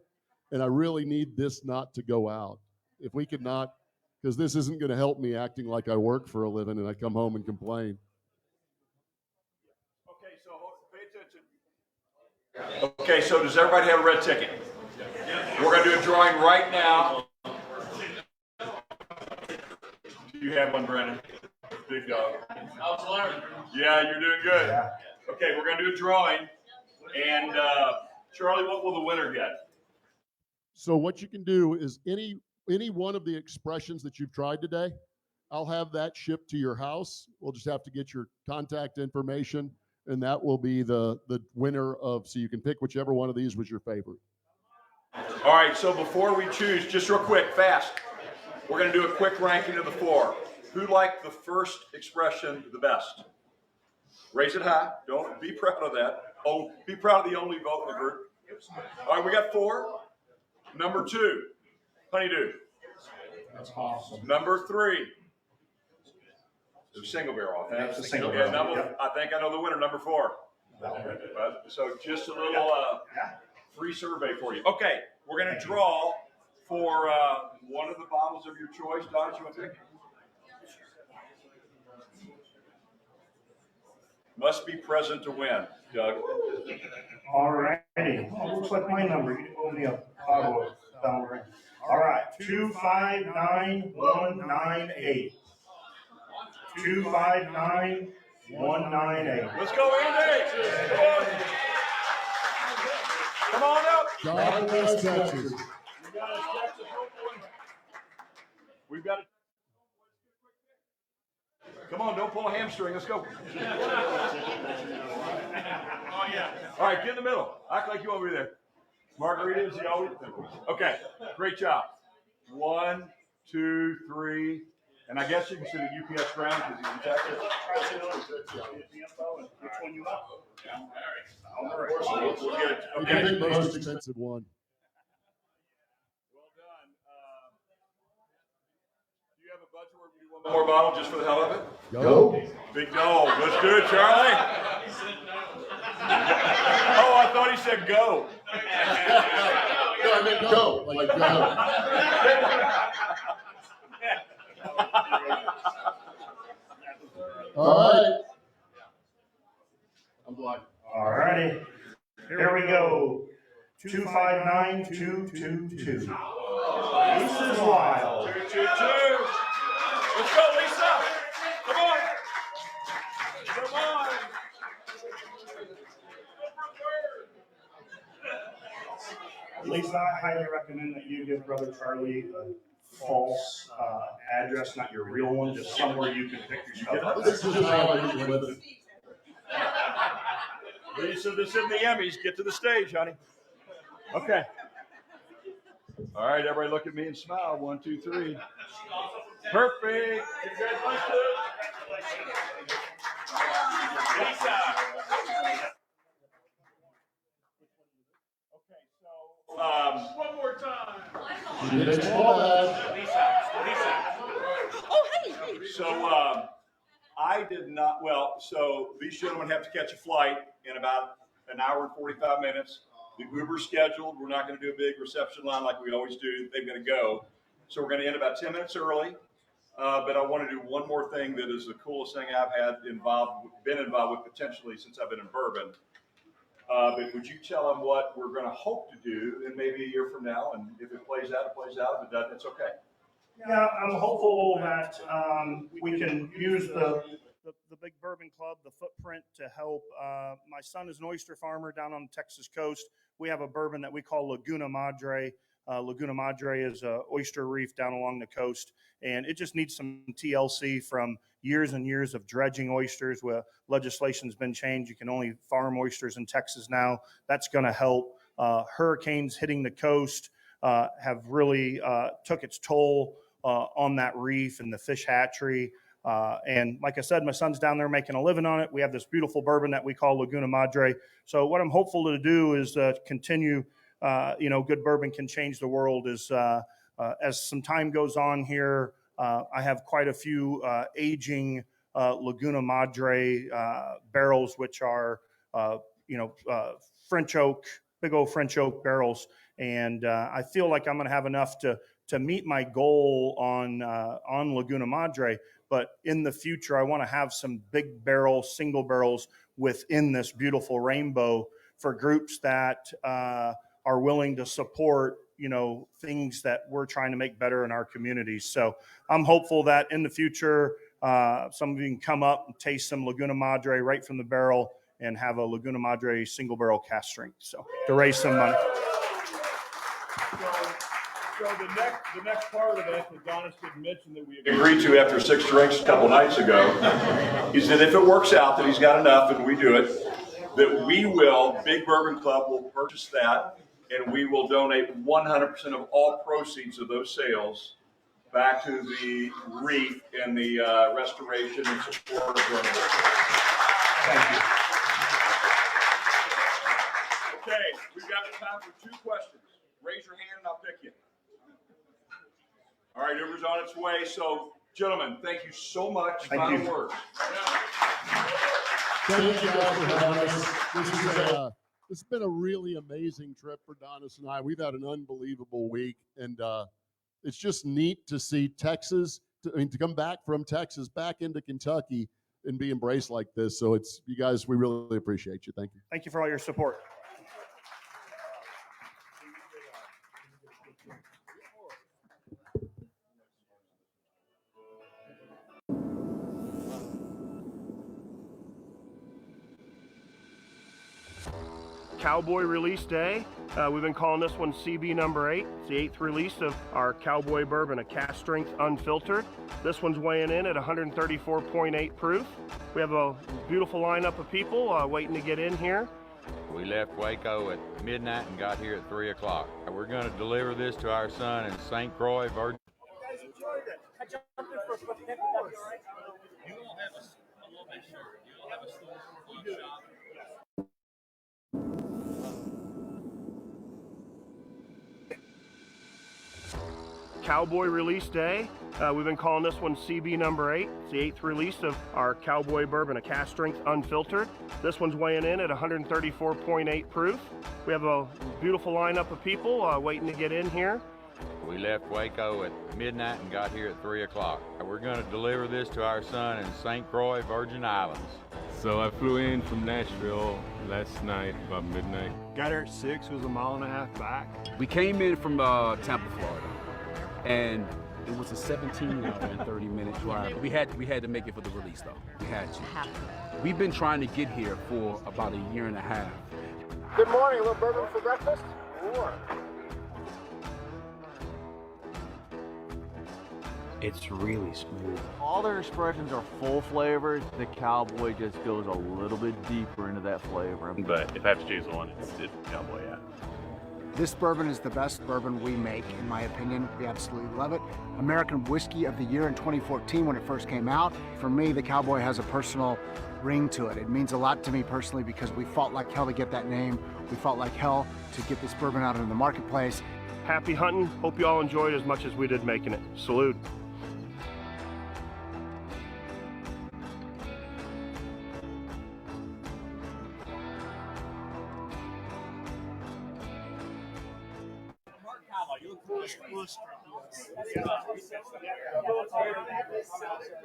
and I really need this not to go out. If we could not, because this isn't going to help me acting like I work for a living and I come home and complain. Okay, so pay attention. Okay, so does everybody have a red ticket? We're going to do a drawing right now. Do you have one, Brandon? Big dog. Yeah, you're doing good. Okay, we're going to do a drawing. And Charlie, what will the winner get? So what you can do is any one of the expressions that you've tried today, I'll have that shipped to your house. We'll just have to get your contact information, and that will be the winner of, so you can pick whichever one of these was your favorite. All right, so before we choose, just real quick, fast, we're going to do a quick ranking of the 4. Who liked the first expression the best? Raise it high. Don't be proud of that. Oh, be proud of the only vote in the group. All right, we got 4. Number 2, Honeydew. That's awesome. Number 3, the single barrel. That's the single Okay, barrel. Yep. I think I know the winner, number 4. So just a little free survey for you. Okay, we're going to draw for one of the bottles of your choice. Don, you want to pick? Must be present to win. Doug. All righty. Oh, looks like my number. You owe me a $5 ring. All right. 259198. 259198. Let's go, Andy. Come on up. God bless Texas. We've got it. Come on, don't pull a hamstring. Let's go. Oh, yeah. All right, get in the middle. Act like you want to be there. Margaritas, you always. Okay, great job. 1, 2, 3. And I guess you can see the UPS ground because he's in Texas. Which one you want? All right. We'll get it. The Okay. most expensive one. Well done. Do you have a budget where we do one more bottle just for the hell of it? Go. Big dog. Let's do it, Charlie. Oh, I thought he said go. No, I meant go. Like go. All right. I'm blind. All righty. Here we go. 259222. Lisa's wild. 2, 2, 2. Let's go, Lisa. Come on. Come on. Lisa, I highly recommend that you give Brother Charlie a false address, not your real one, just somewhere you can pick your stuff up. This is how I usually live it. Lisa, this is the Emmys. Get to the stage, honey. Okay. All right, everybody look at me and smile. 1, 2, 3. Perfect. Congratulations. Lisa. One more time. So I did not, so these gentlemen have to catch a flight in about an hour and 45 minutes. The Uber's scheduled. We're not going to do a big reception line like we always do. They've got to go. So we're going to end about 10 minutes early. But I want to do one more thing that is the coolest thing I've been involved with potentially since I've been in bourbon. But would you tell them what we're going to hope to do in maybe a year from now? And if it plays out, it plays out. If it doesn't, it's okay. Yeah, I'm hopeful that we can use the Big Bourbon Club, the footprint to help. My son is an oyster farmer down on the Texas coast. We have a bourbon that we call Laguna Madre. Laguna Madre is an oyster reef down along the coast, and it just needs some TLC from years and years of dredging oysters where legislation's been changed. You can only farm oysters in Texas now. That's going to help. Hurricanes hitting the coast have really took its toll on that reef and the fish hatchery. And like I said, my son's down there making a living on it. We have this beautiful bourbon that we call Laguna Madre. So what I'm hopeful to do is continue, good bourbon can change the world as some time goes on here. I have quite a few aging Laguna Madre barrels, which are, French oak, big old French oak barrels. And I feel like I'm going to have enough to meet my goal on Laguna Madre. But in the future, I want to have some big barrel, single barrels within this beautiful rainbow for groups that are willing to support, things that we're trying to make better in our communities. So I'm hopeful that in the future, some of you can come up and taste some Laguna Madre right from the barrel and have a Laguna Madre single barrel cask strength. So to raise some money. So the next part of that Adonis did mention that we agreed to after 6 drinks a couple nights ago is that if it works out that he's got enough and we do it, that we will, Big Bourbon Club will purchase that and we will donate 100% of all proceeds of those sales back to the reef and the restoration and support of bourbon. Thank you. Okay, we've got time for 2 questions. Raise your hand and I'll pick you. All right, Uber's on its way. So, gentlemen, thank you so much. Thank you. Words. Thank you guys for having us. This has been a really amazing trip for Donis and I. We've had an unbelievable week, and it's just neat to see Texas, to come back from Texas back into Kentucky, and be embraced like this. So it's, you guys, we really appreciate you. Thank you. Thank you for all your support. Cowboy release day. We've been calling this one CB number 8. It's the 8th release of our Cowboy Bourbon, a cask strength unfiltered. This one's weighing in at 134.8 proof. We have a beautiful lineup of people waiting to get in here. We left Waco at midnight and got here at 3 o'clock. We're going to deliver this to our son in St. Croix, Virginia. You guys enjoyed it. I jumped in for a quick pick. You don't have a little bit sure. You don't have a store shop. Cowboy release day. We've been calling this one CB number 8. It's the 8th release of our Cowboy Bourbon, a cask strength unfiltered. This one's weighing in at 134.8 proof. We have a beautiful lineup of people waiting to get in here. We left Waco at midnight and got here at 3 o'clock. We're going to deliver this to our son in St. Croix, Virgin Islands. So I flew in from Nashville last night about midnight. Got here at 6, was a mile and a half back. We came in from Tampa, Florida, and it was a 17-hour and 30-minute drive. We had to make it for the release, though. We had to. We've been trying to get here for about a year and a half. Good morning, a little bourbon for breakfast? Sure. It's really smooth. All their expressions are full flavors. The Cowboy just goes a little bit deeper into that flavor. But if I have to choose one, it's Cowboy, yeah. This bourbon is the best bourbon we make, in my opinion. We absolutely love it. American Whiskey of the Year in 2014 when it first came out. For me, the Cowboy has a personal ring to it. It means a lot to me personally because we fought like hell to get that name. We fought like hell to get this bourbon out in the marketplace. Happy hunting. Hope you all enjoyed as much as we did making it. Salute.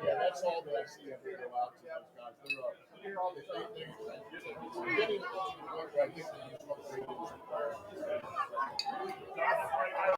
Yeah, that's all that I see every go out to those guys. They're all the same things.